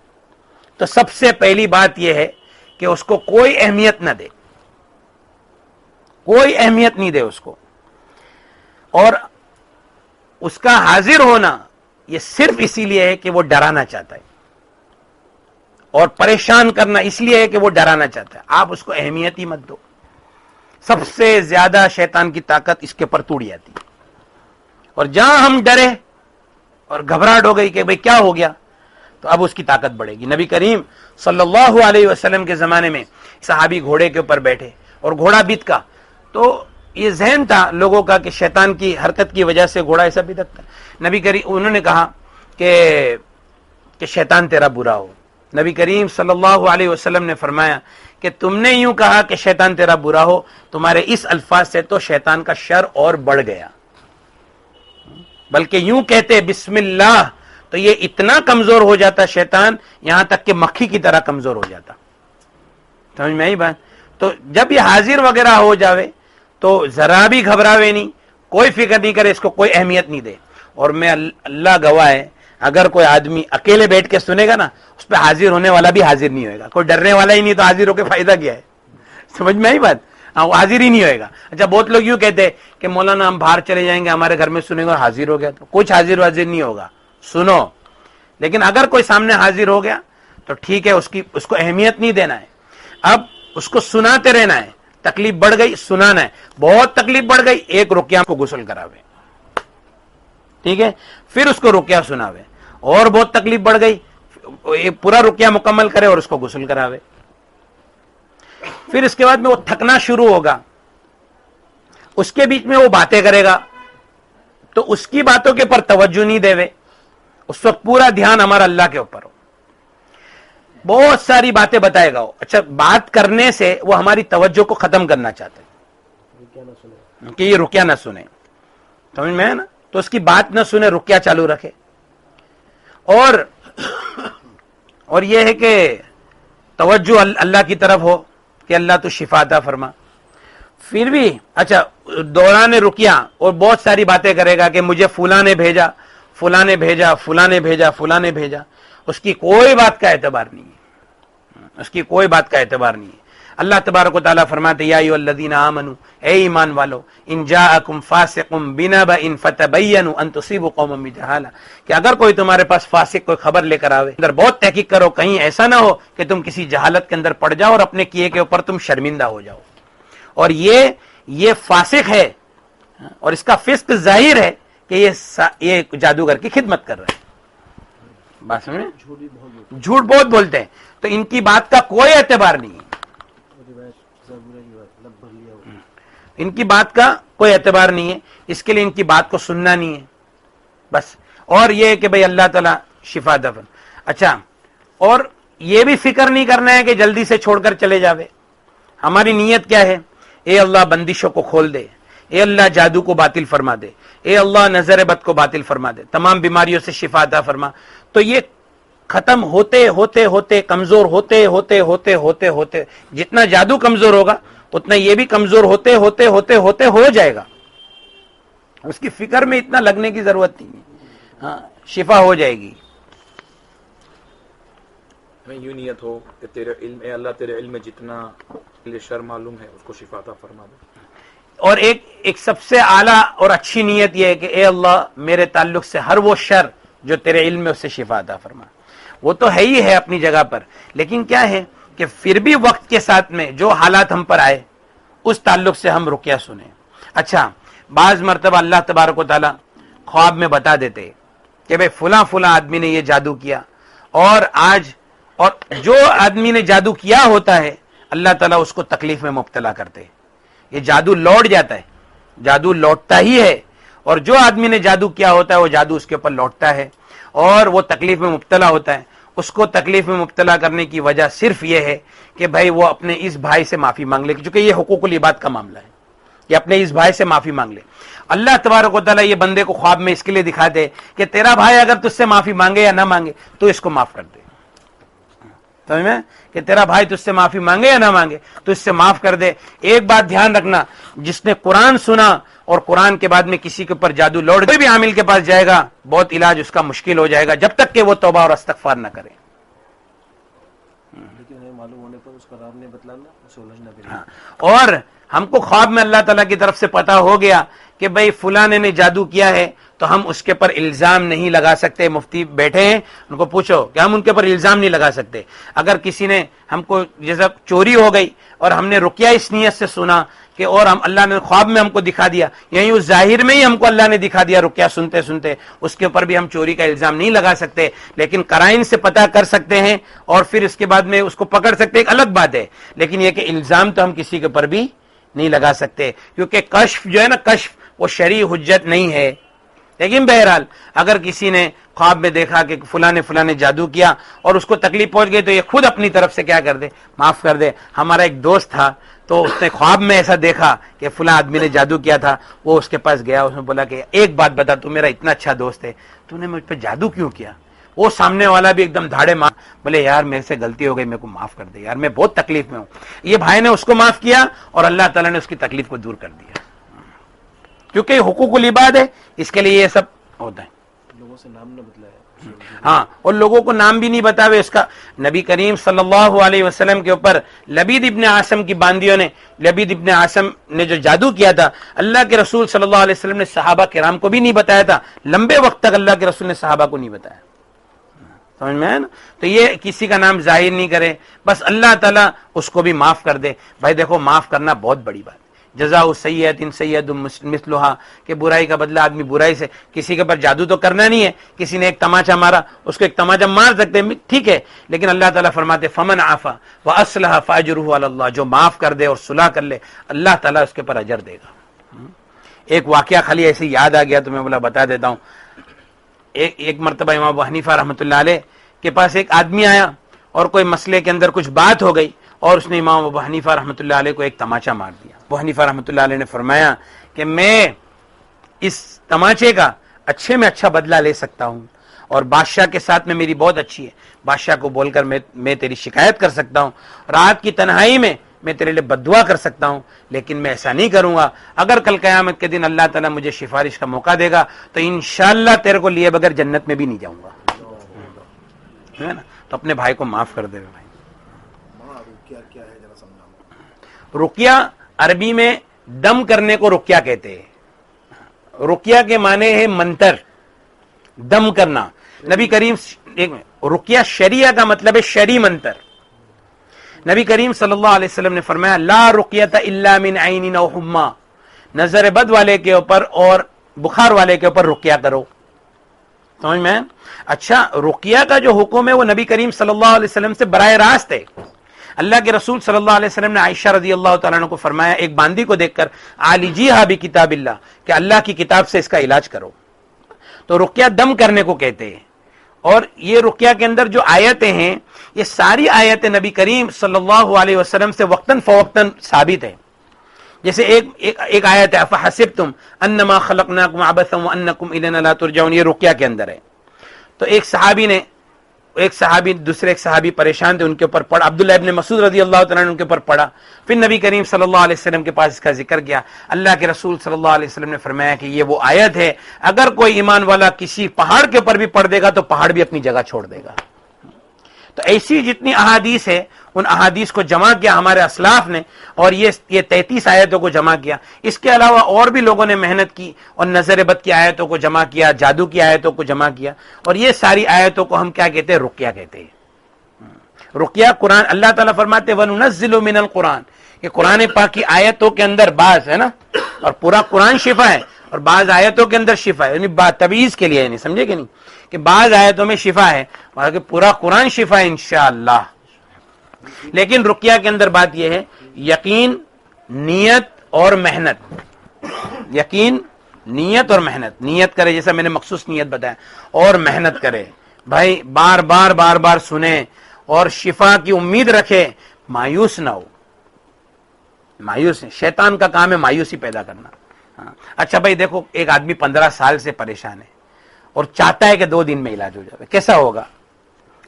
تو سب سے پہلی بات یہ ہے کہ اس کو کوئی اہمیت نہ دے, کوئی اہمیت نہیں دے اس کو. اور اس کا حاضر ہونا یہ صرف اسی لیے ہے کہ وہ ڈرانا چاہتا ہے, اور پریشان کرنا اس لیے ہے کہ وہ ڈرانا چاہتا ہے. آپ اس کو اہمیت ہی مت دو. سب سے زیادہ شیطان کی طاقت اس کے پر توڑی جاتی ہے. اور جہاں ہم ڈرے اور گھبراہٹ ہو گئی کہ بھئی کیا ہو گیا, تو اب اس کی طاقت بڑھے گی. نبی کریم صلی اللہ علیہ وسلم کے زمانے میں صحابی گھوڑے کے اوپر بیٹھے اور گھوڑا بتکا, تو یہ ذہن تھا لوگوں کا کہ شیطان کی حرکت کی وجہ سے گھوڑا ایسا بتکتا ہے. نبی کریم انہوں نے کہا کہ شیطان تیرا برا ہو. نبی کریم صلی اللہ علیہ وسلم نے فرمایا کہ تم نے یوں کہا کہ شیطان تیرا برا ہو, تمہارے اس الفاظ سے تو شیطان کا شر اور بڑھ گیا. بلکہ یوں کہتے بسم اللہ تو یہ اتنا کمزور ہو جاتا شیطان, یہاں تک کہ مکھی کی طرح کمزور ہو جاتا. سمجھ میں آئی بات؟ تو جب یہ حاضر وغیرہ ہو جاوے تو ذرا بھی گھبراوے نہیں, کوئی فکر نہیں کرے, اس کو کوئی اہمیت نہیں دے. اور میں اللہ گواہ ہے, اگر کوئی آدمی اکیلے بیٹھ کے سنے گا نا, اس پہ حاضر ہونے والا بھی حاضر نہیں ہوئے گا. کوئی ڈرنے والا ہی نہیں تو حاضر ہو کے فائدہ کیا ہے؟ سمجھ میں آئی بات؟ ہاں, وہ حاضر ہی نہیں ہوئے گا. اچھا, بہت لوگ یوں کہتے ہیں کہ مولانا ہم باہر چلے جائیں گے, ہمارے گھر میں سنیں گے اور حاضر ہو گیا. تو کچھ حاضر نہیں ہوگا, سنو. لیکن اگر کوئی سامنے حاضر ہو گیا تو ٹھیک ہے, اس کو اہمیت نہیں دینا ہے. اب اس کو سناتے رہنا ہے. تکلیف بڑھ گئی سنانا ہے, بہت تکلیف بڑھ گئی ایک رقیہ کو غسل کراوے, ٹھیک ہے, پھر اس کو رقیہ سناوے. اور بہت تکلیف بڑھ گئی پورا رقیہ مکمل کرے اور اس کو غسل کراوے. پھر اس کے بعد میں وہ تھکنا شروع ہوگا, اس کے بیچ میں وہ باتیں کرے گا, تو اس کی باتوں کے پر توجہ نہیں دے. اس وقت پورا دھیان ہمارا اللہ کے اوپر ہو. بہت ساری باتیں بتائے گا وہ. اچھا, بات کرنے سے وہ ہماری توجہ کو ختم کرنا چاہتے ہیں کہ یہ رقیہ نہ سنے. سمجھ میں ہے نا؟ تو اس کی بات نہ سنے, رقیہ چالو رکھے. اور یہ ہے کہ توجہ اللہ کی طرف ہو کہ اللہ تو شفا عطا فرما. پھر بھی اچھا دوران رقیہ اور بہت ساری باتیں کرے گا کہ مجھے فلاں نے بھیجا, فلاں نے بھیجا, فلاں نے بھیجا, فلاں نے بھیجا. اس کی کوئی بات کا اعتبار نہیں ہے, اس کی کوئی بات کا اعتبار نہیں ہے. اللہ تبارک و تعالیٰ فرماتے یا ایھا الذین آمنوا, اے ایمان والو, ان جاءکم فاسق بنبأ فتبینوا ان تصیبوا قوما بجہالہ, کہ اگر کوئی تمہارے پاس فاسق کوئی خبر لے کر آوے, اندر بہت تحقیق کرو, کہیں ایسا نہ ہو کہ تم کسی جہالت کے اندر پڑ جاؤ اور اپنے کیے کے اوپر تم شرمندہ ہو جاؤ. اور یہ فاسق ہے, اور اس کا فسق ظاہر ہے کہ یہ جادوگر کی خدمت کر رہا ہے. بات سمجھے؟ جھوٹ بہت بولتے ہیں, تو ان کی بات کا کوئی اعتبار نہیں ہے. ان کی بات کا کوئی اعتبار نہیں ہے, اس کے لیے ان کی بات کو سننا نہیں ہے بس. اور یہ کہ بھئی اللہ تعالیٰ شفا دفن. اچھا, اور یہ بھی فکر نہیں کرنا ہے کہ جلدی سے چھوڑ کر چلے جاوے. ہماری نیت کیا ہے؟ اے اللہ بندشوں کو کھول دے, اے اللہ جادو کو باطل فرما دے, اے اللہ نظر بد کو باطل فرما دے, تمام بیماریوں سے شفا عطا فرما. تو یہ ختم ہوتے ہوتے ہوتے کمزور ہوتے ہوتے ہوتے ہوتے ہوتے جتنا جادو کمزور ہوگا اتنا یہ بھی کمزور ہوتے ہوتے ہوتے ہوتے ہو جائے گا. اس کی فکر میں اتنا لگنے کی ضرورت نہیں ہے, ہاں شفا ہو جائے گی. ہمیں یوں نیت ہو کہ تیرے علم, اے اللہ تیرے علم میں جتنا شر معلوم ہے اس کو شفا عطا فرما دے. اور ایک سب سے اعلیٰ اور اچھی نیت یہ ہے کہ اے اللہ میرے تعلق سے ہر وہ شر جو تیرے علم میں اس سے شفا عطا فرما. وہ تو ہے ہی ہے اپنی جگہ پر, لیکن کیا ہے کہ پھر بھی وقت کے ساتھ میں جو حالات ہم پر آئے اس تعلق سے ہم رقیہ سنیں. اچھا, بعض مرتبہ اللہ تبارک و تعالیٰ خواب میں بتا دیتے کہ بھئی فلاں فلاں آدمی نے یہ جادو کیا, اور جو آدمی نے جادو کیا ہوتا ہے اللہ تعالیٰ اس کو تکلیف میں مبتلا کرتے. یہ جادو لوٹ جاتا ہے, جادو لوٹتا ہی ہے, اور جو آدمی نے جادو کیا ہوتا ہے وہ جادو اس کے اوپر لوٹتا ہے اور وہ تکلیف میں مبتلا ہوتا ہے. اس کو تکلیف میں مبتلا کرنے کی وجہ صرف یہ ہے کہ بھائی وہ اپنے اس بھائی سے معافی مانگ لے, چونکہ یہ حقوق العباد کا معاملہ ہے کہ اپنے اس بھائی سے معافی مانگ لے. اللہ تبارک و تعالیٰ یہ بندے کو خواب میں اس کے لیے دکھا دے کہ تیرا بھائی اگر تجھ سے معافی مانگے یا نہ مانگے تو اس کو معاف کر دے. سمجھ میں کہ تیرا بھائی تجھ سے معافی مانگے یا نہ مانگے تو اس سے معاف کر دے. ایک بات دھیان رکھنا, جس نے قرآن سنا اور قرآن کے بعد میں کسی کے اوپر جادو لوٹ, کوئی بھی عامل کے پاس جائے گا بہت علاج اس کا مشکل ہو جائے گا جب تک کہ وہ توبہ اور استغفار نہ کرے. لیکن انہیں معلوم ہونے پر اس کا رب نے بتلانا, اسے الجھنا بھی نہیں. ہاں. اور ہم کو خواب میں اللہ تعالیٰ کی طرف سے پتا ہو گیا کہ بھئی فلاں نے جادو کیا ہے تو ہم اس کے پر الزام نہیں لگا سکتے. مفتی بیٹھے ہیں, ان کو پوچھو کہ ہم ان کے پر الزام نہیں لگا سکتے. اگر کسی نے ہم کو جیسا چوری ہو گئی اور ہم نے رقیہ اس نیت سے سنا کہ اور ہم اللہ نے خواب میں ہم کو دکھا دیا, یہی اس ظاہر میں ہی ہم کو اللہ نے دکھا دیا رقیہ سنتے سنتے, اس کے اوپر بھی ہم چوری کا الزام نہیں لگا سکتے. لیکن قرائن سے پتہ کر سکتے ہیں اور پھر اس کے بعد میں اس کو پکڑ سکتے, ایک الگ بات ہے. لیکن یہ کہ الزام تو ہم کسی کے اوپر بھی نہیں لگا سکتے, کیونکہ کشف جو ہے نا, کشف وہ شرعی حجت نہیں ہے. لیکن بہرحال اگر کسی نے خواب میں دیکھا کہ فلاں نے جادو کیا اور اس کو تکلیف پہنچ گئی تو یہ خود اپنی طرف سے کیا کر دے, معاف کر دے. ہمارا ایک دوست تھا تو اس نے خواب میں ایسا دیکھا کہ فلاں آدمی نے جادو کیا تھا. وہ اس کے پاس گیا, اس نے بولا کہ ایک بات بتا, تو میرا اتنا اچھا دوست ہے, تو نے مجھ پہ جادو کیوں کیا؟ وہ سامنے والا بھی ایک دم دھاڑے مار, بولے یار میرے سے غلطی ہو گئی, میرے کو معاف کر دے یار, میں بہت تکلیف میں ہوں. یہ بھائی نے اس کو معاف کیا اور اللہ تعالیٰ نے اس کی تکلیف کو دور کر دیا, کیونکہ یہ حقوق العباد ہے, اس کے لیے یہ سب ہوتا ہے. لوگوں سے نام نہ بتلایا. ہاں, اور لوگوں کو نام بھی نہیں بتاوے اس کا. نبی کریم صلی اللہ علیہ وسلم کے اوپر لبید ابن عاصم کی باندیوں نے, لبید ابن عاصم نے جو جادو کیا تھا, اللہ کے رسول صلی اللہ علیہ وسلم نے صحابہ کرام کو بھی نہیں بتایا تھا. لمبے وقت تک اللہ کے رسول نے صحابہ کو نہیں بتایا. سمجھ میں ہے نا؟ تو یہ کسی کا نام ظاہر نہیں کرے, بس اللہ تعالیٰ اس کو بھی معاف کر دے. بھائی دیکھو, معاف کرنا بہت بڑی بات. جزاء سیئۃ سیئۃ مثلھا, کہ برائی کا بدلہ آدمی برائی سے. کسی کے اوپر جادو تو کرنا نہیں ہے, کسی نے ایک تماچا مارا, اس کو ایک تماچا مار سکتے ہیں, ٹھیک ہے, لیکن اللہ تعالیٰ فرماتے فمن عفا واصلح فاجرہ علی اللہ, جو معاف کر دے اور صلح کر لے اللہ تعالیٰ اس کے اوپر اجر دے گا. ایک واقعہ خالی ایسے یاد آ گیا تو میں بولا بتا دیتا ہوں. ایک مرتبہ امام ابو حنیفہ رحمۃ اللہ علیہ کے پاس ایک آدمی آیا اور کوئی مسئلے کے اندر کچھ بات ہو گئی اور اس نے امام ابو حنیفہ رحمۃ اللہ علیہ کو ایک تماچا مار دیا. ابو حنیفہ رحمۃ اللہ علیہ نے فرمایا کہ میں اس تماچے کا اچھے میں اچھا بدلہ لے سکتا ہوں اور بادشاہ کے ساتھ میں میری بہت اچھی ہے, بادشاہ کو بول کر میں تیری شکایت کر سکتا ہوں, رات کی تنہائی میں تیرے لیے بددعا کر سکتا ہوں, لیکن میں ایسا نہیں کروں گا. اگر کل قیامت کے دن اللہ تعالیٰ مجھے سفارش کا موقع دے گا تو انشاءاللہ تیرے کو لیے بغیر جنت میں بھی نہیں جاؤں گا. ہے نا؟ تو اپنے بھائی کو معاف کر دے. بھائی رقیہ عربی میں دم کرنے کو رقیہ کہتے ہیں. رقیہ کے معنی ہے منتر, دم کرنا. نبی کریم رقیہ شریعہ کا مطلب ہے شرعی منتر. نبی کریم صلی اللہ علیہ وسلم نے فرمایا لا رقیۃ الا من عین او حمى, نظر بد والے کے اوپر اور بخار والے کے اوپر رقیہ کرو. سمجھ میں؟ اچھا, رقیہ کا جو حکم ہے وہ نبی کریم صلی اللہ علیہ وسلم سے براہ راست ہے. اللہ کے رسول صلی اللہ علیہ وسلم نے عائشہ رضی اللہ تعالیٰ عنہ کو فرمایا ایک باندی کو دیکھ کر عالجیھا بکتاب اللہ, کہ اللہ کی کتاب سے اس کا علاج کرو. تو رقیہ دم کرنے کو کہتے ہیں. اور یہ رقیہ کے اندر جو آیتیں ہیں یہ ساری آیتیں نبی کریم صلی اللہ علیہ وسلم سے وقتاً فوقتاً ثابت ہیں. جیسے ایک آیت ہے افحسبتم انما خلقناکم عبثا وانکم الینا لا ترجعون, یہ رقیہ کے اندر ہے. تو ایک صحابی پریشان تھے, ان کے اوپر پڑھا, عبداللہ ابن مسعود رضی اللہ تعالیٰ عنہ ان کے اوپر پڑھا. پھر نبی کریم صلی اللہ علیہ وسلم کے پاس اس کا ذکر کیا. اللہ کے رسول صلی اللہ علیہ وسلم نے فرمایا کہ یہ وہ آیت ہے, اگر کوئی ایمان والا کسی پہاڑ کے اوپر بھی پڑھ دے گا تو پہاڑ بھی اپنی جگہ چھوڑ دے گا. تو ایسی جتنی احادیث ہے ان احادیث کو جمع کیا ہمارے اسلاف نے, اور یہ 33 آیتوں کو جمع کیا. اس کے علاوہ اور بھی لوگوں نے محنت کی اور نظر بد کی آیتوں کو جمع کیا, جادو کی آیتوں کو جمع کیا, اور یہ ساری آیتوں کو ہم کیا کہتے ہیں؟ رقیہ کہتے ہیں. رقیہ قرآن, اللہ تعالیٰ فرماتے وَنُنَزِّلُ مِنَ الْقُرْآنِ, کہ قرآن پاک کی آیتوں کے اندر بعض ہے نا, اور پورا قرآن شفا ہے اور بعض آیتوں کے اندر شفا ہے, یعنی تبعیض کے لیے, یعنی سمجھے کہ نہیں, کہ بعض آیتوں میں شفا ہے اور پورا قرآن شفا ہے انشاءاللہ. لیکن رقیہ کے اندر بات یہ ہے یقین, نیت اور محنت. یقین, نیت اور محنت. نیت کرے جیسا میں نے مخصوص نیت بتایا, اور محنت کرے بھائی, بار بار بار بار سنیں اور شفا کی امید رکھے, مایوس نہ ہو. مایوس نہیں, شیطان کا کام ہے مایوسی پیدا کرنا. اچھا بھائی دیکھو, ایک آدمی 15 سال سے پریشان ہے اور چاہتا ہے کہ 2 دن میں علاج ہو جائے, کیسا ہوگا؟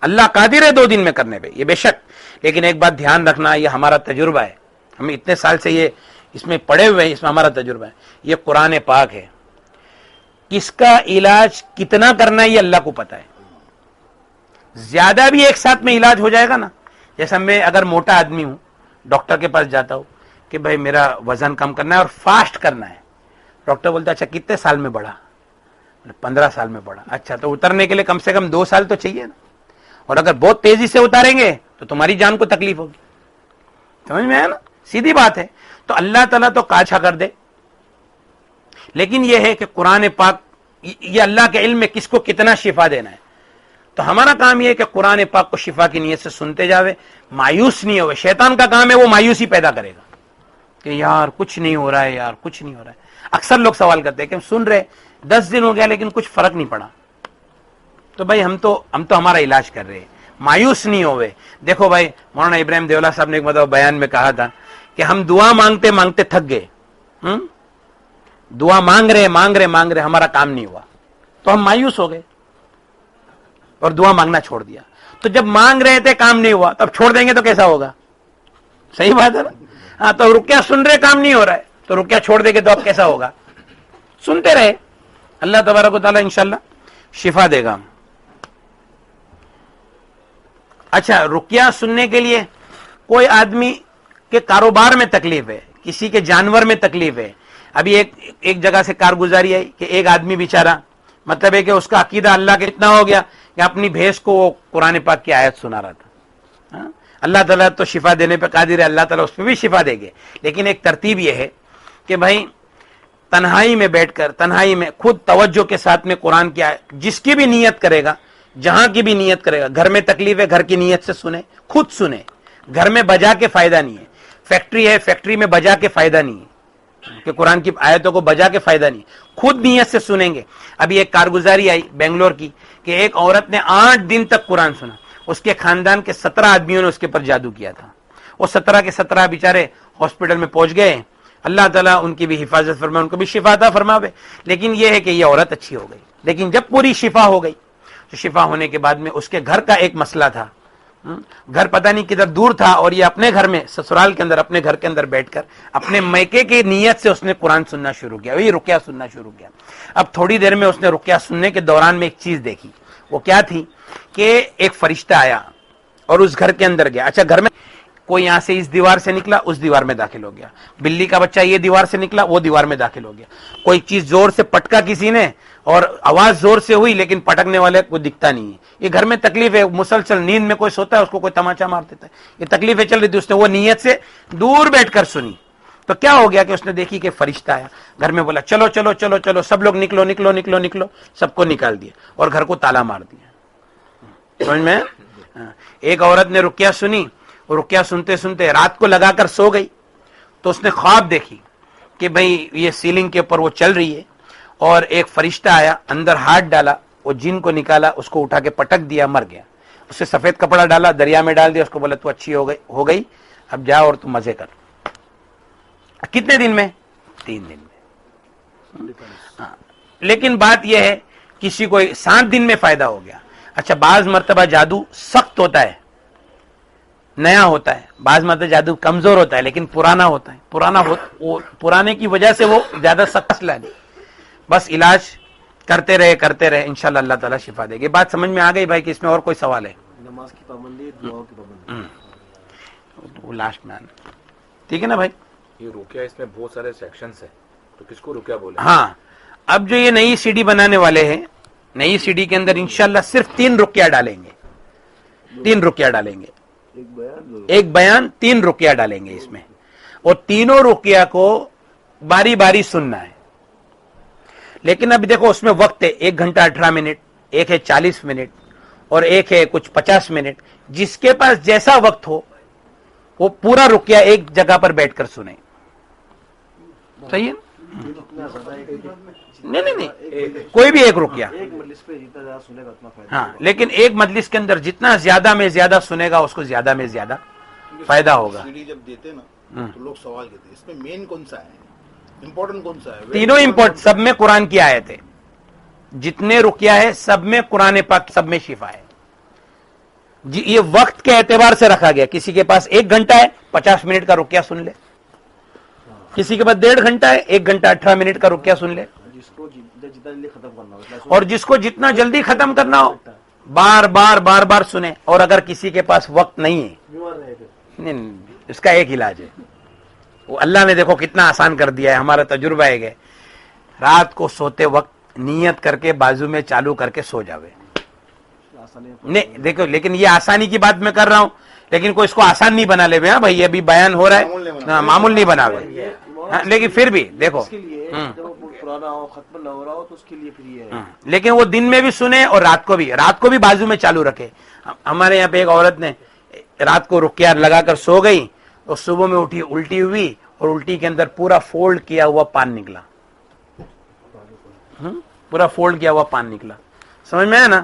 اللہ قادر ہے 2 دن میں کرنے پہ, یہ بے شک, لیکن ایک بات دھیان رکھنا, یہ ہمارا تجربہ ہے, ہم اتنے سال سے یہ اس میں پڑے ہوئے ہیں, اس میں ہمارا تجربہ ہے. یہ قرآن پاک ہے, کس کا علاج کتنا کرنا ہے یہ اللہ کو پتا ہے. زیادہ بھی ایک ساتھ میں علاج ہو جائے گا نا, جیسا میں اگر موٹا آدمی ہوں, ڈاکٹر کے پاس جاتا ہوں کہ بھائی میرا وزن کم کرنا ہے اور فاسٹ کرنا ہے, ڈاکٹر بولتا ہے اچھا کتنے سال میں بڑھا؟ 15 سال میں بڑھا. اچھا تو اترنے کے لیے کم سے کم 2 سال تو چاہیے نا, اور اگر بہت تیزی سے اتاریں گے تو تمہاری جان کو تکلیف ہوگی. سمجھ میں آیا نا, سیدھی بات ہے. تو اللہ تعالیٰ تو کاچھا کر دے, لیکن یہ ہے کہ قرآن پاک, یہ اللہ کے علم میں کس کو کتنا شفا دینا ہے. تو ہمارا کام یہ ہے کہ قرآن پاک کو شفا کی نیت سے سنتے جاوے, مایوس نہیں ہوئے. شیطان کا کام ہے وہ مایوسی پیدا کرے گا کہ یار کچھ نہیں ہو رہا ہے, یار کچھ نہیں ہو رہا ہے. اکثر لوگ سوال کرتے ہیں کہ ہم سن رہے 10 دن ہو گیا لیکن کچھ فرق نہیں پڑا. تو بھائی ہم تو ہمارا علاج کر رہے ہیں, مایوس نہیں ہوئے. دیکھو بھائی, مولانا ابراہیم دیولہ صاحب نے ایک مطلب بیان میں کہا تھا کہ ہم دعا مانگتے مانگتے تھک گئے. دعا مانگ رہے ہمارا کام نہیں ہوا تو ہم مایوس ہو گئے اور دعا مانگنا چھوڑ دیا. تو جب مانگ رہے تھے کام نہیں ہوا, تب چھوڑ دیں گے تو کیسا ہوگا؟ صحیح بات ہے نا. ہاں, تو رکیا سن رہے کام نہیں ہو رہا ہے, تو رکیا چھوڑ دیں گے تو اب کیسا ہوگا؟ سنتے رہے, اللہ تبارک و تعالیٰ انشاءاللہ شفا دے گا. اچھا, رکیا سننے کے لیے کوئی آدمی کے کاروبار میں تکلیف ہے, کسی کے جانور میں تکلیف ہے. ابھی ایک جگہ سے کارگزاری آئی کہ ایک آدمی بیچارہ, مطلب ہے کہ اس کا عقیدہ اللہ کے اتنا ہو گیا کہ اپنی بھینس کو وہ قرآن پاک کی آیت سنا رہا تھا. اللہ تعالیٰ تو شفا دینے پہ قادر ہے, اللہ تعالیٰ اس پہ بھی شفا دے گے, لیکن ایک ترتیب یہ ہے کہ بھائی تنہائی میں بیٹھ کر, تنہائی میں خود توجہ کے ساتھ میں قرآن کی آیت, جس کی بھی نیت کرے گا, جہاں کی بھی نیت کرے گا, گھر میں تکلیف ہے گھر کی نیت سے سنے, خود سنے. گھر میں بجا کے فائدہ نہیں ہے, فیکٹری ہے فیکٹری میں بجا کے فائدہ نہیں ہے, کہ قرآن کی آیتوں کو بجا کے فائدہ نہیں, خود نیت سے سنیں گے. ابھی ایک کارگزاری آئی بنگلور کی کہ ایک عورت نے 8 دن تک قرآن سنا, اس کے خاندان کے 17 آدمیوں نے اس کے پر جادو کیا تھا. وہ 17 کے 17 بیچارے ہاسپٹل میں پہنچ گئے. اللہ تعالیٰ ان کی بھی حفاظت فرمائے, ان کو بھی شفا عطا فرماوے. لیکن یہ ہے کہ یہ عورت اچھی ہو گئی, لیکن جب پوری شفا ہو گئی تو شفا ہونے کے بعد میں اس کے گھر کا ایک مسئلہ تھا, گھر پتہ نہیں کدھر دور تھا, اور یہ اپنے گھر میں سسرال کے اندر اپنے گھر کے اندر بیٹھ کر اپنے میکے کی نیت سے اس نے قرآن سننا شروع کیا, وہی رقیہ سننا شروع کیا. اب تھوڑی دیر میں اس نے رقیہ سننے کے دوران میں ایک چیز دیکھی. وہ کیا تھی کہ ایک فرشتہ آیا اور اس گھر کے اندر گیا. اچھا, گھر میں کوئی یہاں سے اس دیوار سے نکلا اس دیوار میں داخل ہو گیا, بلی کا بچہ یہ دیوار سے نکلا وہ دیوار میں داخل ہو گیا, کوئی چیز زور سے پٹکا کسی نے اور آواز زور سے ہوئی لیکن پٹکنے والے کو دکھتا نہیں ہے. یہ گھر میں تکلیف ہے, مسلسل نیند میں کوئی سوتا ہے اس کو کوئی تماچا مار دیتا ہے, یہ تکلیفیں چل رہی تھی. اس نے وہ نیت سے دور بیٹھ کر سنی. تو کیا ہو گیا کہ اس نے دیکھی کہ فرشتہ آیا گھر میں, بولا چلو چلو چلو چلو سب لوگ نکلو نکلو نکلو نکلو, سب کو نکال دیا اور گھر کو تالا مار دیا. سمجھ میں؟ ایک عورت نے رقیہ سنی, رقیہ سنتے سنتے رات کو لگا کر سو گئی, تو اس نے خواب دیکھی کہ بھئی یہ سیلنگ کے اوپر وہ چل رہی ہے اور ایک فرشتہ آیا, اندر ہاتھ ڈالا, وہ جن کو نکالا, اس کو اٹھا کے پٹک دیا, مر گیا. اسے سفید کپڑا ڈالا, دریا میں ڈال دیا, اس کو بولا تو اچھی ہو گئی اب جا اور تو مزے کر. کتنے دن میں؟ 3 دن میں. لیکن بات یہ ہے کسی کو 7 دن میں فائدہ ہو گیا. اچھا, بعض مرتبہ جادو سخت ہوتا ہے, نیا ہوتا ہے, بعض مرتبہ جادو کمزور ہوتا ہے لیکن پرانا ہوتا ہے. پرانے کی وجہ سے وہ زیادہ سخت مسئلہ نہیں, بس علاج کرتے رہے انشاءاللہ اللہ تعالیٰ شفا دے گی. بات سمجھ میں آ گئی بھائی کہ اس میں اور کوئی سوال ہے؟ نماز کی پابندی, دعاؤں کی پابندی, وہ لاسٹ میں آنا, ٹھیک ہے نا بھائی. یہ رقیہ اس میں بہت سارے سیکشنز ہیں, تو کس کو رقیہ بولے؟ ہاں, اب جو یہ نئی سی ڈی بنانے والے ہیں, نئی سی ڈی کے اندر انشاءاللہ صرف 3 رقیہ ڈالیں گے, 3 رقیہ ڈالیں گے, ایک بیان 3 رقیہ ڈالیں گے اس میں, اور تینوں رقیہ کو باری باری سننا ہے. لیکن ابھی دیکھو اس میں وقت ہے, 1 گھنٹہ 18 منٹ, ایک ہے 40 منٹ, اور ایک ہے کچھ 50 منٹ. جس کے پاس جیسا وقت ہو وہ پورا رقیہ ایک جگہ پر بیٹھ کر سنیں. صحیح ہے. اتنا زیادہ نہیں کوئی بھی ایک رقیہ. ایک مجلس پہ جتنا زیادہ سنے گا اتنا فائدہ. ہاں لیکن ایک مجلس کے اندر جتنا زیادہ میں زیادہ سنے گا اس کو زیادہ میں زیادہ فائدہ ہوگا. سیڈی جب دیتے نا تو لوگ سوال کرتے ہیں اس میں مین کون سا ہے, امپورٹنٹ کون سا ہے؟ تینوں امپورٹ, سب میں قرآن کی آیت ہے. جتنے رقیہ ہے سب میں قرآن پاک, سب میں شفا ہے. جی یہ وقت کے اعتبار سے رکھا گیا. کسی کے پاس 1 گھنٹہ ہے 50 منٹ کا رقیہ سن لے, کسی کے پاس 1.5 گھنٹہ ہے 1 گھنٹہ 18 منٹ کا رقیہ سن لے, جس کو جتنا جلدی ختم کرنا ہو اور جس کو جتنا جلدی ختم کرنا ہو بار بار سنے. اور اگر کسی کے پاس وقت نہیں ہے, بیمار رہے گا. نہیں, اس کا ایک علاج ہے. وہ اللہ نے دیکھو کتنا آسان کر دیا ہے. ہمارا تجربہ ہے, رات کو سوتے وقت نیت کر کے بازو میں چالو کر کے سو جاوے. نہیں دیکھو, لیکن یہ آسانی کی بات میں کر رہا ہوں, لیکن کوئی اس کو آسان نہیں بنا لے. ہاں بھائی ابھی بیان ہو رہا ہے, معمول نہیں بنا ہوئے, لیکن پھر بھی دیکھو اس کے لیے جب وہ پرانا ہو, ختم نہ ہو رہا ہو تو اس کے لیے پھر یہ ہے. لیکن وہ دن میں بھی سنے اور رات کو بھی بازو میں چالو رکھے. ہمارے یہاں پہ ایک عورت نے رات کو رقیہ لگا کر سو گئی اور صبح میں اٹھی, الٹی ہوئی اور الٹی کے اندر پورا فولڈ کیا ہوا پان نکلا. پورا فولڈ کیا ہوا پان نکلا. سمجھ میں ہے نا؟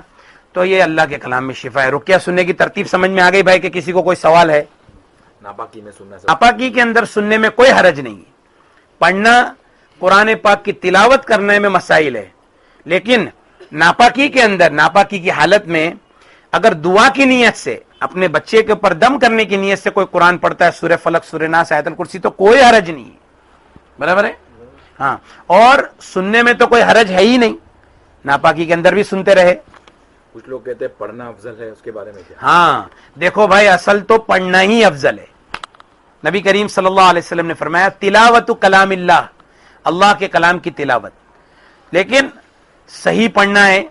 تو یہ اللہ کے کلام میں شفا ہے. رقیہ سننے کی ترتیب سمجھ میں آ گئی بھائی, کہ کسی کو کوئی سوال ہے؟ ناپاکی میں سننا ہے. ناپاکی کے اندر سننے میں کوئی حرج نہیں ہے. پڑھنا, قرآن پاک کی تلاوت کرنے میں مسائل ہے, لیکن ناپاکی کے اندر, ناپاکی کی حالت میں اگر دعا کی نیت سے, اپنے بچے کے اوپر دم کرنے کی نیت سے کوئی قرآن پڑھتا ہے, سورہ فلق, سورہ ناس, آیت الکرسی, تو کوئی حرج نہیں ہے. برابر ہے؟ ہاں. اور سننے میں تو کوئی حرج ہے ہی نہیں, ناپاکی کے اندر بھی سنتے رہے. کچھ لوگ کہتے ہیں پڑھنا افضل ہے, اس کے بارے میں کیا؟ ہاں دیکھو بھائی, اصل تو پڑھنا ہی افضل ہے. نبی کریم صلی اللہ علیہ وسلم نے فرمایا تلاوت کلام اللہ, اللہ کے کلام کی تلاوت, لیکن صحیح پڑھنا ہے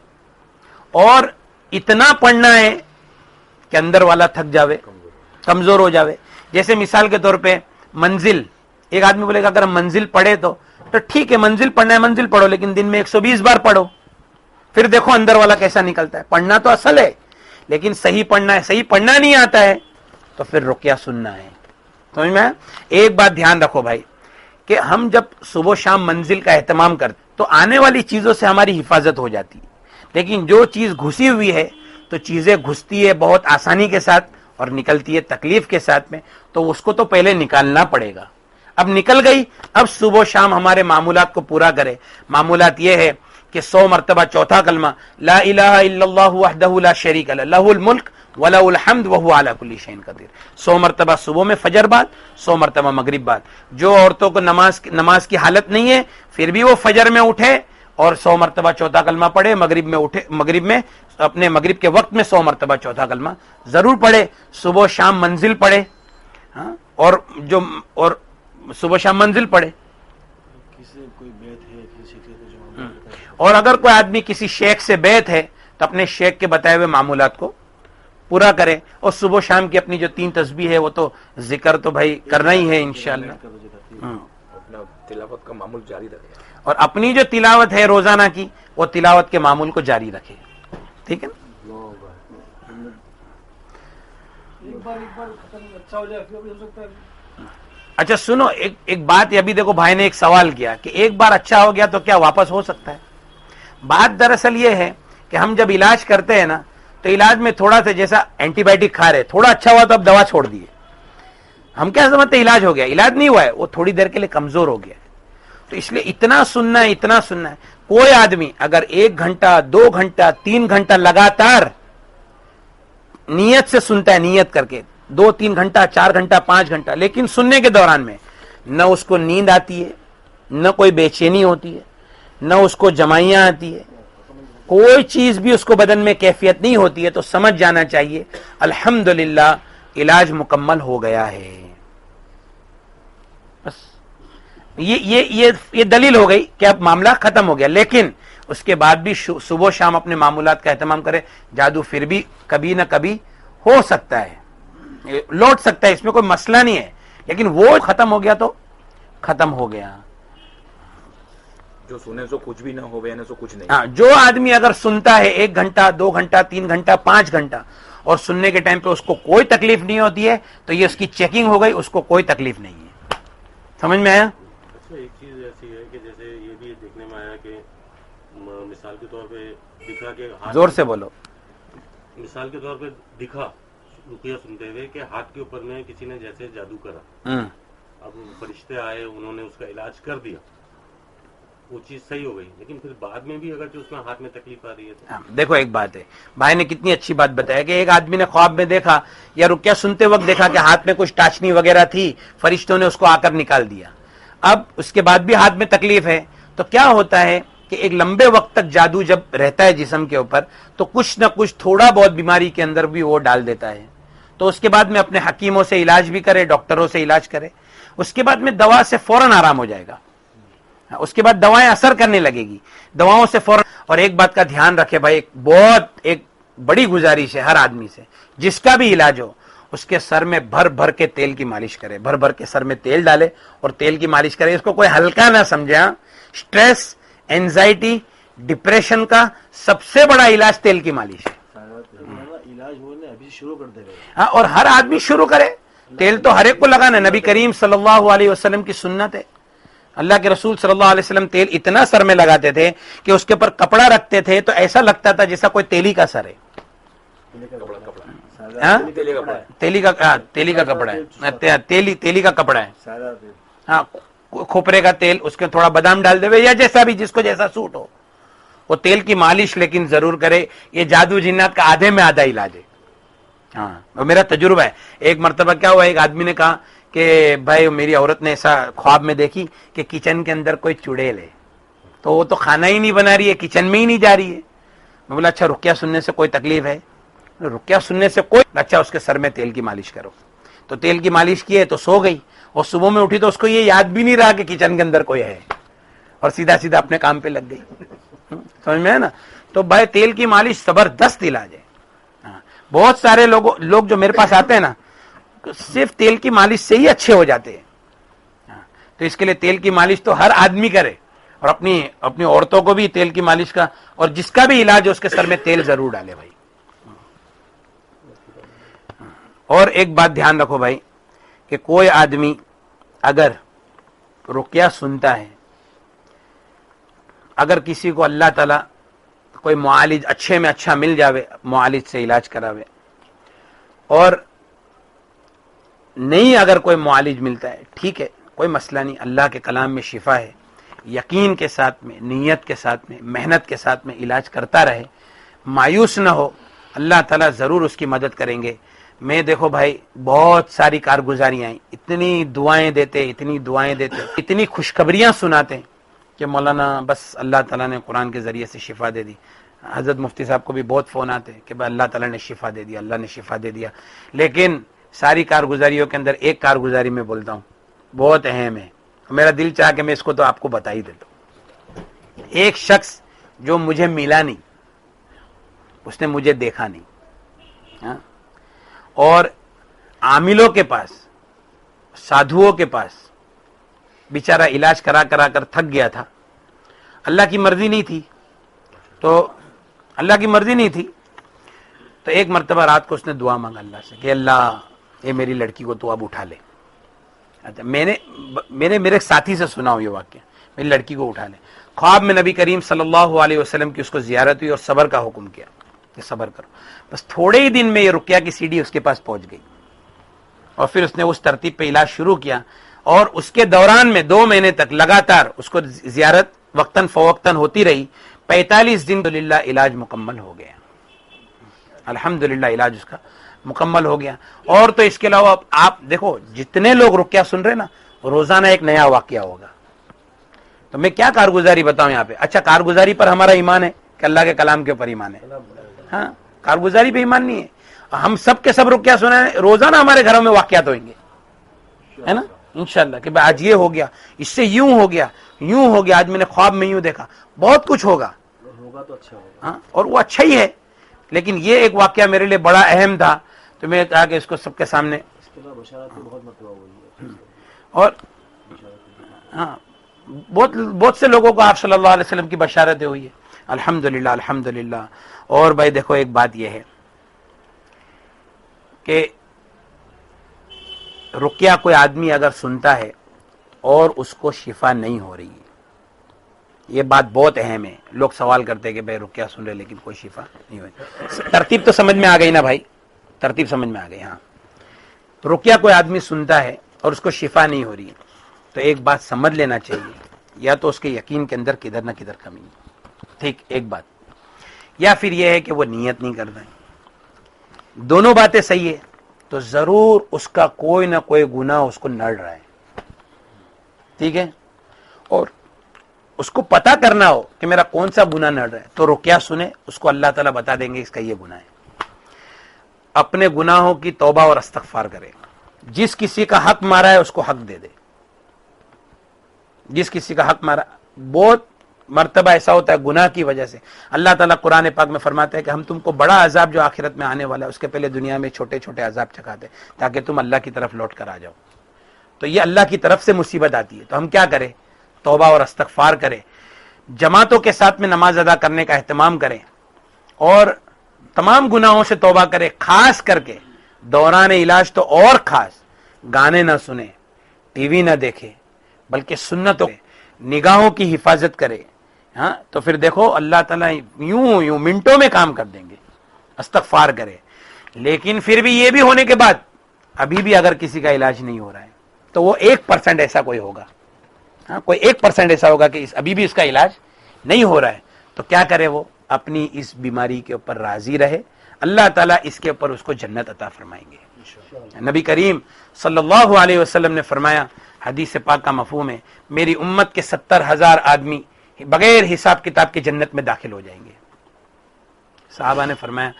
اور اتنا پڑھنا ہے کہ اندر والا تھک جاوے, کمزور ہو جاوے. جیسے مثال کے طور پہ منزل, ایک آدمی بولے گا اگر ہم منزل پڑھے تو ٹھیک ہے, منزل پڑھنا ہے منزل پڑھو, لیکن دن میں 120 بار پڑھو, پھر دیکھو اندر والا کیسا نکلتا ہے. پڑھنا تو اصل ہے, لیکن صحیح پڑھنا ہے. صحیح پڑھنا نہیں آتا ہے تو پھر رقیہ سننا ہے. سمجھ میں؟ ایک بات دھیان رکھو بھائی, کہ ہم جب صبح شام منزل کا اہتمام کرتے تو آنے والی چیزوں سے ہماری حفاظت ہو جاتی ہے, لیکن جو چیز گھسی ہوئی ہے تو چیزیں گھستی ہے بہت آسانی کے ساتھ اور نکلتی ہے تکلیف کے ساتھ میں, تو اس کو تو پہلے نکالنا پڑے گا. اب نکل گئی, اب صبح شام ہمارے معمولات کو پورا کرے. معمولات یہ ہے کہ 100 مرتبہ چوتھا کلمہ لا الہ الا اللہ وحدہ لا شریک لہ لہ الملک ولہ الحمد وہو علی کل شیء قدیر. 100 مرتبہ صبح میں فجر بعد, 100 مرتبہ مغرب بعد. جو عورتوں کو نماز کی حالت نہیں ہے پھر بھی وہ فجر میں اٹھے اور 100 مرتبہ چوتھا کلمہ پڑھے. مغرب میں اٹھے, مغرب میں اپنے مغرب کے وقت میں 100 مرتبہ چوتھا کلمہ ضرور پڑھے. صبح شام منزل پڑھے, اور صبح شام منزل پڑھے. کسی کوئی بیت ہے کسی کے جو اور اگر کوئی آدمی کسی شیخ سے بیعت ہے تو اپنے شیخ کے بتائے ہوئے معمولات کو پورا کرے. اور صبح شام کی اپنی جو 3 تسبیح ہے وہ تو ذکر تو بھائی کرنا ہی ہے انشاءاللہ. اپنا تلاوت کا معمول جاری رکھے, اور اپنی جو تلاوت ہے روزانہ کی وہ تلاوت کے معمول کو جاری رکھے. ٹھیک ہے نا؟ ایک بار ختم اچھا ہو جائے پھر بھی ہو سکتا ہے. اچھا سنو, ایک بات ابھی دیکھو, بھائی نے ایک سوال کیا کہ ایک بار اچھا ہو گیا تو کیا واپس ہو سکتا ہے؟ بات دراصل یہ ہے کہ ہم جب علاج کرتے ہیں نا تو علاج میں تھوڑا سا جیسا اینٹی بائیوٹک کھا رہے, تھوڑا اچھا ہوا تو اب دوا چھوڑ دیے. ہم کیا سمجھتے ہیں علاج ہو گیا؟ علاج نہیں ہوا ہے, وہ تھوڑی دیر کے لیے کمزور ہو گیا. تو اس لیے اتنا سننا ہے, اتنا سننا ہے. کوئی آدمی اگر 1 گھنٹہ 2 گھنٹہ 3 گھنٹہ لگاتار نیت سے سنتا ہے, نیت کر کے 2-3 گھنٹہ 4 گھنٹہ 5 گھنٹہ, لیکن سننے کے دوران میں نہ اس کو نیند آتی ہے, نہ کوئی بے چینی ہوتی ہے, نہ اس کو جمائیاں آتی ہے, کوئی چیز بھی اس کو بدن میں کیفیت نہیں ہوتی ہے, تو سمجھ جانا چاہیے الحمدللہ علاج مکمل ہو گیا ہے. بس یہ دلیل ہو گئی کہ اب معاملہ ختم ہو گیا. لیکن اس کے بعد بھی صبح شام اپنے معمولات کا اہتمام کرے. جادو پھر بھی کبھی نہ کبھی ہو سکتا ہے, لوٹ سکتا ہے, اس میں کوئی مسئلہ نہیں ہے, لیکن وہ ختم ہو گیا تو ختم ہو گیا. جو سنے سو کچھ بھی نہ ہو, بیانے سو کچھ نہیں. ہاں, جو آدمی اگر سنتا ہے 1 گھنٹہ 2 گھنٹہ 3 گھنٹہ 5 گھنٹہ اور سننے کے ٹائم پہ اس کو کوئی تکلیف نہیں ہوتی ہے تو یہ اس کی چیکنگ ہو گئی, اس کو کوئی تکلیف نہیں ہے. سمجھ میں آیا؟ اس میں ایک چیز ایسی ہے کہ جیسے یہ بھی دیکھنے میں آیا کہ مثال کے طور پہ دکھا کے زور سے بولو. مثال کے طور پہ دکھا رقیہ سنتے ہوئے کہ ہاتھ کے اوپر میں کسی نے جیسے جادو کرا, اب فرشتے آئے, انہوں نے اس کا علاج کر دیا, وہ چیز صحیح ہو گئی, لیکن پھر بعد میں بھی اگر جو اس میں ہاتھ میں تکلیف آ رہی ہے تو دیکھو ایک بات ہے, بھائی نے کتنی اچھی بات بتایا کہ ایک آدمی نے خواب میں دیکھا یا رقیہ سنتے وقت دیکھا کہ ہاتھ میں کچھ ٹاچنی وغیرہ تھی, فرشتوں نے اس کو آ کر نکال دیا. اب اس کے بعد بھی ہاتھ میں تکلیف ہے تو کیا ہوتا ہے کہ ایک لمبے وقت تک جادو جب رہتا ہے جسم کے اوپر تو کچھ نہ کچھ تھوڑا بہت بیماری کے اندر بھی وہ ڈال دیتا ہے. تو اس کے بعد میں اپنے حکیموں سے علاج بھی کرے, ڈاکٹروں سے علاج کرے, اس کے بعد میں دوا سے فوراً آرام ہو جائے گا, اس کے بعد دوائیں اثر کرنے لگے گی, دواؤں سے فوراً. اور ایک بات کا دھیان رکھے بھائی, ایک بڑی گزارش ہے ہر آدمی سے, جس کا بھی علاج ہو اس کے سر میں بھر بھر کے تیل کی مالش کرے, بھر بھر کے سر میں تیل ڈالے اور تیل کی مالش کرے. اس کو کوئی ہلکا نہ سمجھے. اسٹریس, اینزائٹی, ڈپریشن کا سب سے بڑا علاج تیل کی مالش ہے. علاج ہونے ابھی شروع کر دے رہے ہاں, اور ہر آدمی شروع کرے. تیل تو ہر ایک کو لگانا ہے, نبی کریم صلی اللہ علیہ وسلم کی سنت ہے. اللہ کے رسول صلی اللہ علیہ وسلم تیل اتنا سر میں لگاتے تھے کہ اس کے اوپر کپڑا رکھتے تھے تو ایسا لگتا تھا جیسا کوئی تیلی کا سر ہے. تیلی کا کپڑا ہے, تیلی کا کپڑا ہے. ہاں, کھوپرے کا تیل, اس کے تھوڑا بادام ڈال دے یا جیسا بھی جس کو جیسا سوٹ ہو, وہ تیل کی مالش لیکن ضرور کرے. یہ جادو جنات کا آدھے میں آدھا علاج ہے. ہاں, وہ میرا تجربہ ہے. ایک مرتبہ کیا ہوا, ایک آدمی نے کہا کہ بھائی میری عورت نے ایسا خواب میں دیکھی کہ کچن کے اندر کوئی چڑیل ہے, تو وہ تو کھانا ہی نہیں بنا رہی ہے, کچن میں ہی نہیں جا رہی ہے. میں بولا اچھا رقیہ سننے سے کوئی تکلیف ہے؟ رقیہ سننے سے کوئی. اچھا اس کے سر میں تیل کی مالش کرو. تو تیل کی مالش کی ہے تو سو گئی, اور صبح میں اٹھی تو اس کو یہ یاد بھی نہیں رہا کہ کچن کے اندر کوئی ہے, اور سیدھا سیدھا اپنے کام پہ لگ گئی. سمجھ میں ہے نا. تو بھائی تیل کی مالش زبردست علاج ہے. بہت سارے لوگ جو میرے پاس آتے ہیں نا صرف تیل کی مالش سے ہی اچھے ہو جاتے ہیں. تو اس کے لیے تیل کی مالش تو ہر آدمی کرے, اور اپنی عورتوں کو بھی تیل کی مالش کا, اور جس کا بھی علاج ہے اس کے سر میں تیل ضرور ڈالے بھائی. اور ایک بات دھیان رکھو بھائی کہ کوئی آدمی اگر رقیہ سنتا ہے, اگر کسی کو اللہ تعالی کوئی معالج اچھے میں اچھا مل جاوے, معالج سے علاج کراوے, اور نہیں اگر کوئی معالج ملتا ہے ٹھیک ہے, کوئی مسئلہ نہیں, اللہ کے کلام میں شفا ہے, یقین کے ساتھ میں, نیت کے ساتھ میں, محنت کے ساتھ میں علاج کرتا رہے, مایوس نہ ہو, اللہ تعالیٰ ضرور اس کی مدد کریں گے. میں دیکھو بھائی بہت ساری کارگزاریاں آئیں, اتنی دعائیں دیتے, اتنی خوشخبریاں سناتے ہیں کہ مولانا بس اللہ تعالیٰ نے قرآن کے ذریعے سے شفا دے دی. حضرت مفتی صاحب کو بھی بہت فون آتے کہ بھائی اللہ تعالیٰ نے شفا دے دیا, اللہ نے شفا دے دیا. لیکن ساری کارگزاریوں کے اندر ایک کارگزاری میں بولتا ہوں بہت اہم ہے, میرا دل چاہ کہ میں اس کو تو آپ کو بتا ہی دیتا ہوں. ایک شخص جو مجھے ملا نہیں, اس نے مجھے دیکھا نہیں, ہاں, اور عاملوں کے پاس, سادھوؤں کے پاس بیچارہ علاج کرا کر تھک گیا تھا. اللہ کی مرضی نہیں تھی, تو ایک مرتبہ رات کو اس نے دعا مانگا اللہ سے کہ اللہ یہ میری لڑکی کو تو اب اٹھا لے. اچھا, میں نے میرے ساتھی سے سنا ہو یہ واقعہ, میری لڑکی کو اٹھا لے. خواب میں نبی کریم صلی اللہ علیہ وسلم کی اس کو زیارت ہوئی اور صبر کا حکم کیا کہ صبر کرو. بس تھوڑے ہی دن میں یہ رقیہ کی سیڑھی اس کے پاس پہنچ گئی, اور پھر اس نے اس ترتیب پہ علاج شروع کیا, اور اس کے دوران میں 2 مہینے تک لگاتار اس کو زیارت وقتاً فوقتاً ہوتی رہی. 45 دن الحمدللہ علاج مکمل ہو گیا, الحمدللہ علاج اس کا مکمل ہو گیا. اور تو اس کے علاوہ آپ دیکھو جتنے لوگ رقیہ سن رہے نا, روزانہ ایک نیا واقعہ ہوگا. تو میں کیا کارگزاری بتاؤں یہاں پہ. اچھا, کارگزاری پر ہمارا ایمان ہے کہ اللہ کے کلام کے اوپر ایمان ہے, ہاں, کارگزاری پہ ایمان نہیں ہے. ہم سب کے سب رقیہ سنیں, روزانہ ہمارے گھروں میں واقعات ہوئیں گے, ہے نا, انشاءاللہ کہ بھائی آج یہ ہو گیا, اس سے یوں ہو گیا, آج میں نے خواب میں یوں دیکھا, بہت کچھ ہوگا تو اچھا ہوگا. ہاں, اور وہ اچھا ہی ہے. لیکن یہ ایک واقعہ میرے لیے بڑا اہم تھا, تو میں نے کہا کہ اس کو سب کے سامنے. اس کے بعد بشارت بھی بہت مرتبہ ہوئی ہے, اور ہاں, بہت سے لوگوں کو آپ صلی اللہ علیہ وسلم کی بشارتیں ہوئی ہے, الحمدللہ الحمدللہ. اور بھائی دیکھو ایک بات یہ ہے کہ رقیہ کوئی آدمی اگر سنتا ہے اور اس کو شفا نہیں ہو رہی ہے. یہ بات بہت اہم ہے. لوگ سوال کرتے ہیں کہ بھائی رقیہ سن رہے لیکن کوئی شفا نہیں ہوئی. ترتیب تو سمجھ میں آ گئی نا بھائی؟ ترتیب سمجھ میں آ گئی. ہاں رقیہ کوئی آدمی سنتا ہے اور اس کو شفا نہیں ہو رہی ہے تو ایک بات سمجھ لینا چاہیے, یا تو اس کے یقین کے اندر کدھر نہ کدھر کمی ہے, ٹھیک, ایک بات, یا پھر یہ ہے کہ وہ نیت نہیں کرتا ہے. دونوں باتیں صحیح ہے تو ضرور اس کا کوئی نہ کوئی گناہ اس کو نڑ رہا ہے, ٹھیک ہے, اور اس کو پتا کرنا ہو کہ میرا کون سا گناہ نڑ رہا ہے تو رقیہ سنے, اس کو اللہ تعالیٰ بتا دیں گے اس کا یہ گناہ ہے. اپنے گناہوں کی توبہ اور استغفار کرے. جس کسی کا حق مارا ہے اس کو حق دے دے. جس کسی کا حق مارا, بہت مرتبہ ایسا ہوتا ہے گناہ کی وجہ سے. اللہ تعالیٰ قرآن پاک میں فرماتا ہے کہ ہم تم کو بڑا عذاب جو آخرت میں آنے والا ہے اس کے پہلے دنیا میں چھوٹے چھوٹے عذاب چکھاتے تاکہ تم اللہ کی طرف لوٹ کر آ جاؤ. تو یہ اللہ کی طرف سے مصیبت آتی ہے, تو ہم کیا کریں؟ توبہ اور استغفار کریں, جماعتوں کے ساتھ میں نماز ادا کرنے کا اہتمام کریں, اور تمام گناہوں سے توبہ کریں. خاص کر کے دوران علاج تو اور خاص, گانے نہ سنیں, ٹی وی نہ دیکھے, بلکہ سنتوں نگاہوں کی حفاظت کرے. ہاں تو پھر دیکھو اللہ تعالیٰ یوں منٹوں میں کام کر دیں گے. استغفار کرے. لیکن پھر بھی یہ بھی ہونے کے بعد ابھی بھی اگر کسی کا علاج نہیں ہو رہا ہے تو وہ 1% ایسا کوئی ہوگا, ہاں کوئی 1% ایسا ہوگا کہ ابھی بھی اس کا علاج نہیں ہو رہا ہے, تو کیا کرے؟ وہ اپنی اس بیماری کے اوپر راضی رہے, اللہ تعالیٰ اس کے اوپر اس کو جنت عطا فرمائیں گے. نبی کریم صلی اللہ علیہ وسلم نے فرمایا, حدیث پاک کا مفہوم ہے, میری امت کے 70,000 آدمی بغیر حساب کتاب کے جنت میں داخل ہو جائیں گے. صحابہ نے فرمایا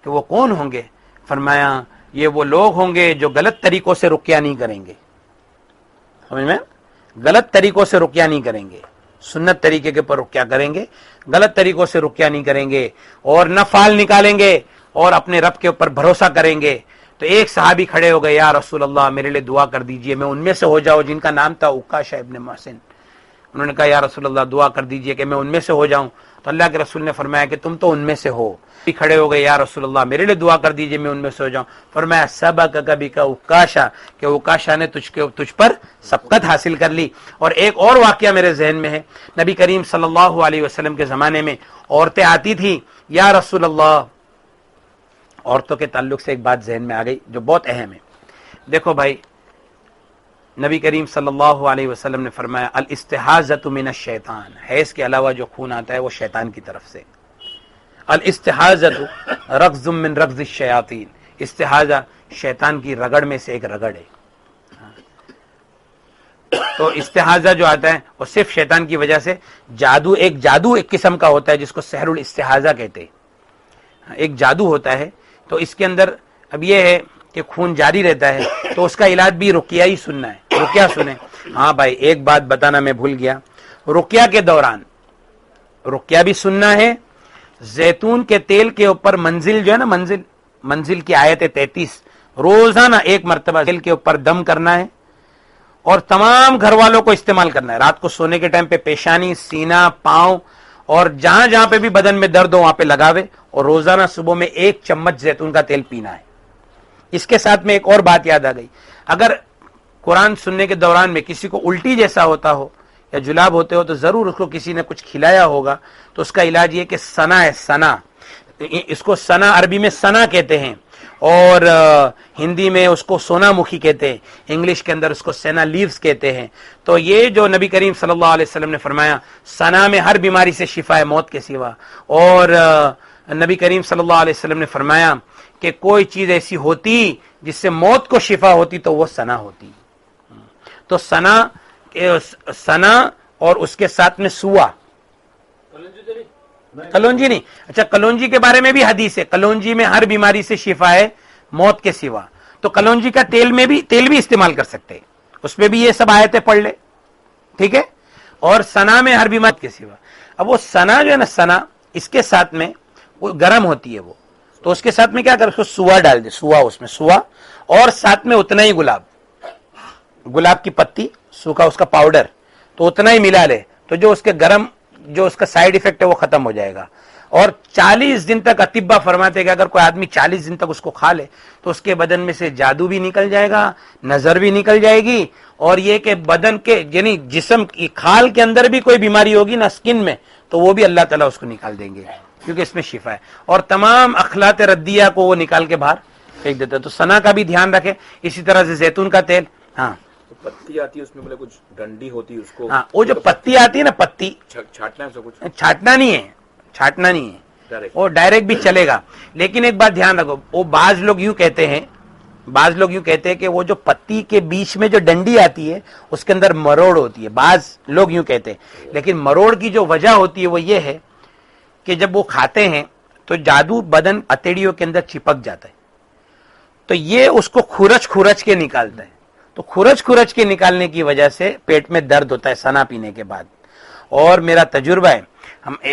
کہ وہ کون ہوں گے؟ فرمایا یہ وہ لوگ ہوں گے جو غلط طریقوں سے رقیہ نہیں کریں گے. سمجھ میں؟ غلط طریقوں سے رقیہ نہیں کریں گے, سنت طریقے کے پر رقیہ کریں گے, غلط طریقوں سے رقیہ نہیں کریں گے, اور نہ فال نکالیں گے اور اپنے رب کے اوپر بھروسہ کریں گے. تو ایک صحابی کھڑے ہو گئے, یا رسول اللہ میرے لیے دعا کر دیجئے, میں ان میں سے ہو جاؤں, جن کا نام تھا عکاشہ ابن محسن. انہوں نے کہا یا رسول اللہ دعا کر دیجئے کہ میں ان میں سے ہو جاؤں. تو اللہ کے رسول نے فرمایا کہ تم تو ان میں سے ہو. کھڑے ہو گئے, یا رسول اللہ میرے لیے دعا کر دیجئے میں ان میں سے ہو جاؤں. فرمایا سبق کبھی کا عکاشہ, کہ عکاشہ نے تجھ پر سبقت حاصل کر لی. اور ایک اور واقعہ میرے ذہن میں ہے, نبی کریم صلی اللہ علیہ وسلم کے زمانے میں عورتیں آتی تھیں, یا رسول اللہ, عورتوں کے تعلق سے ایک بات ذہن میں آ گئی جو بہت اہم ہے. دیکھو بھائی, نبی کریم صلی اللہ علیہ وسلم نے فرمایا الاستحاضۃ من الشیطان, حیض کے علاوہ جو خون آتا ہے وہ شیطان کی طرف سے. الاستحاضۃ رغز من رغز الشیاطین, استحاضہ شیطان کی رگڑ میں سے ایک رگڑ ہے. تو استحاضہ جو آتا ہے وہ صرف شیطان کی وجہ سے, جادو ایک قسم کا ہوتا ہے جس کو سحر الاستحاضہ کہتے ہیں, ایک جادو ہوتا ہے. تو اس کے اندر اب یہ ہے کہ خون جاری رہتا ہے, تو اس کا علاج بھی رقیہ ہی سننا ہے. رقیہ سنیں. ہاں بھائی ایک بات بتانا میں بھول گیا, رقیہ کے دوران رقیہ بھی سننا ہے. زیتون کے تیل کے اوپر منزل جو ہے نا, منزل کی آیت 33, روزانہ ایک مرتبہ تیل کے اوپر دم کرنا ہے, اور تمام گھر والوں کو استعمال کرنا ہے. رات کو سونے کے ٹائم پہ پیشانی, سینہ, پاؤں, اور جہاں جہاں پہ بھی بدن میں درد ہو وہاں پہ لگاوے, اور روزانہ صبح میں 1 چمچ زیتون کا تیل پینا ہے. اس کے ساتھ میں ایک اور بات یاد آ گئی, اگر قرآن سننے کے دوران میں کسی کو الٹی جیسا ہوتا ہو یا جلاب ہوتے ہو تو ضرور اس کو کسی نے کچھ کھلایا ہوگا. تو اس کا علاج یہ کہ سنا ہے, سنا, اس کو سنا عربی میں سنا کہتے ہیں, اور ہندی میں اس کو سونا مکھی کہتے ہیں, انگلش کے اندر اس کو سینا لیوز کہتے ہیں. تو یہ جو نبی کریم صلی اللہ علیہ وسلم نے فرمایا, سنا میں ہر بیماری سے شفا ہے موت کے سوا. اور نبی کریم صلی اللہ علیہ وسلم نے فرمایا کہ کوئی چیز ایسی ہوتی جس سے موت کو شفا ہوتی تو وہ سنا ہوتی. تو سنا اور اس کے ساتھ میں سوا, کلونجی نہیں, اچھا کلونجی کے بارے میں بھی حدیث ہے, کلونجی میں ہر بیماری سے شفا ہے موت کے سوا. تو کلونجی کا تیل بھی استعمال کر سکتے ہیں, اس پہ بھی یہ سب آیتیں پڑھ لے, ٹھیک ہے. اور سنا میں ہر بیماری کے سوا. اب وہ سنا جو ہے نا, سنا اس کے ساتھ میں وہ گرم ہوتی ہے وہ, تو اس کے ساتھ میں کیا کر, اس کو سوا ڈال دے, سوا, اس میں سوا, اور ساتھ میں اتنا ہی گلاب کی پتی, سوکھا اس کا پاؤڈر, تو اتنا ہی ملا لے. تو جو اس کے گرم جو اس کا سائیڈ ایفیکٹ ہے وہ ختم ہو جائے گا. اور 40 دن تک اطباء فرماتے کہ اگر کوئی آدمی 40 دن تک اس کو کھا لے تو اس کے بدن میں سے جادو بھی نکل جائے گا, نظر بھی نکل جائے گی, اور یہ کہ بدن کے یعنی جسم کی کھال کے اندر بھی کوئی بیماری ہوگی نا سکن میں تو وہ بھی اللہ تعالیٰ اس کو نکال دیں گے, کیونکہ اس میں شفا ہے, اور تمام اخلاط ردیہ کو وہ نکال کے باہر پھینک دیتا ہے. تو سنا کا بھی دھیان رکھے. اسی طرح سے زیتون کا تیل, ہاں پتی آتی ہے اس میں بولے کچھ ڈنڈی ہوتی ہے اس کو, ہاں وہ جو پتی آتی ہے نا, پتی چھاٹنا ہے اس کو, کچھ چھاٹنا نہیں ہے, چھاٹنا نہیں ہے, ڈائریکٹ. وہ ڈائریکٹ بھی چلے گا. لیکن ایک بات دھیان رکھو, وہ بعض لوگ یوں کہتے ہیں کہ وہ جو پتی کے بیچ میں جو ڈنڈی آتی ہے اس کے اندر مروڑ ہوتی ہے, بعض لوگ یوں کہتے ہیں. لیکن مروڑ کی جو وجہ ہوتی ہے وہ یہ ہے کہ جب وہ کھاتے ہیں تو جادو بدن اتڑیوں کے اندر چپک جاتا ہے, تو یہ اس کو کھرچ کے نکالتا ہے. تو کھرچ کے نکالنے کی وجہ سے پیٹ میں درد ہوتا ہے سنا پینے کے بعد. اور میرا تجربہ ہے,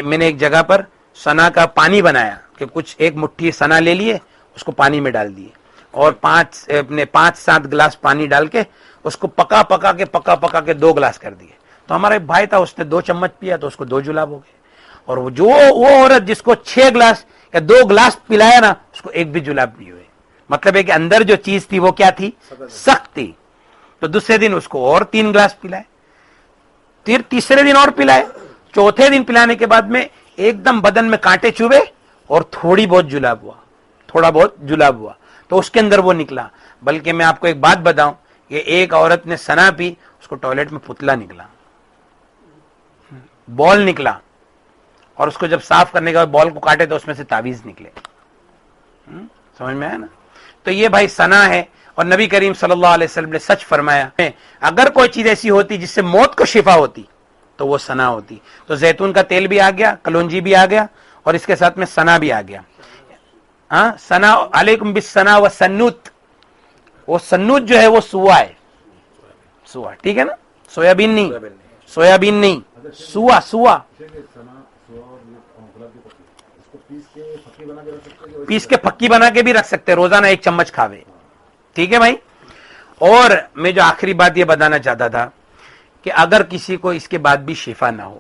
میں نے ایک جگہ پر سنا کا پانی بنایا کہ کچھ ایک مٹھی سنا لے لیے, اس کو پانی میں ڈال دیے اور 5-7 گلاس پانی ڈال کے اس کو پکا پکا کے 2 گلاس کر دیے. تو ہمارا ایک بھائی تھا, اس نے 2 چمچ پیا تو اس کو 2 جلاب ہو گئے. اور وہ عورت جس کو 6 گلاس یا 2 گلاس پلایا نا, اس کو ایک بھی جلاب نہیں ہوئے. مطلب ہے کہ اندر جو چیز تھی وہ کیا تھی, سخت تھی. تو دوسرے دن اس کو اور 3 گلاس پلائے, تیسرے دن اور پلائے, چوتھے دن پلانے کے بعد میں ایک دم بدن میں کانٹے چوبے اور تھوڑا بہت جلاب ہوا تو اس کے اندر وہ نکلا. بلکہ میں آپ کو ایک بات بتاؤں کہ ایک عورت نے سنا پی, اس کو ٹوائلٹ میں پتلا نکلا, بال نکلا, اور اس کو جب صاف کرنے کے بعد بال کو کاٹے تو اس میں سے تعویذ نکلے. سمجھ میں آیا نا. تو یہ بھائی سنا ہے, اور نبی کریم صلی اللہ علیہ وسلم نے سچ فرمایا, اگر کوئی چیز ایسی ہوتی جس سے موت کو شفا ہوتی تو وہ سنا ہوتی. تو زیتون کا تیل بھی آ گیا, کلونجی بھی آ گیا, اور اس کے ساتھ میں سنا بھی آ گیا. ہاں سنا, علیکم بالسنا و سنوت. وہ سنوت جو ہے وہ سوا ہے, سوا, ٹھیک ہے نا, سویابین نہیں, سوا پیس کے پھکی بنا کے بھی رکھ سکتے, روزانہ 1 چمچ کھاوے. ٹھیک ہے بھائی. اور میں جو آخری بات یہ بتانا چاہتا تھا کہ اگر کسی کو اس کے بعد بھی شفا نہ ہو,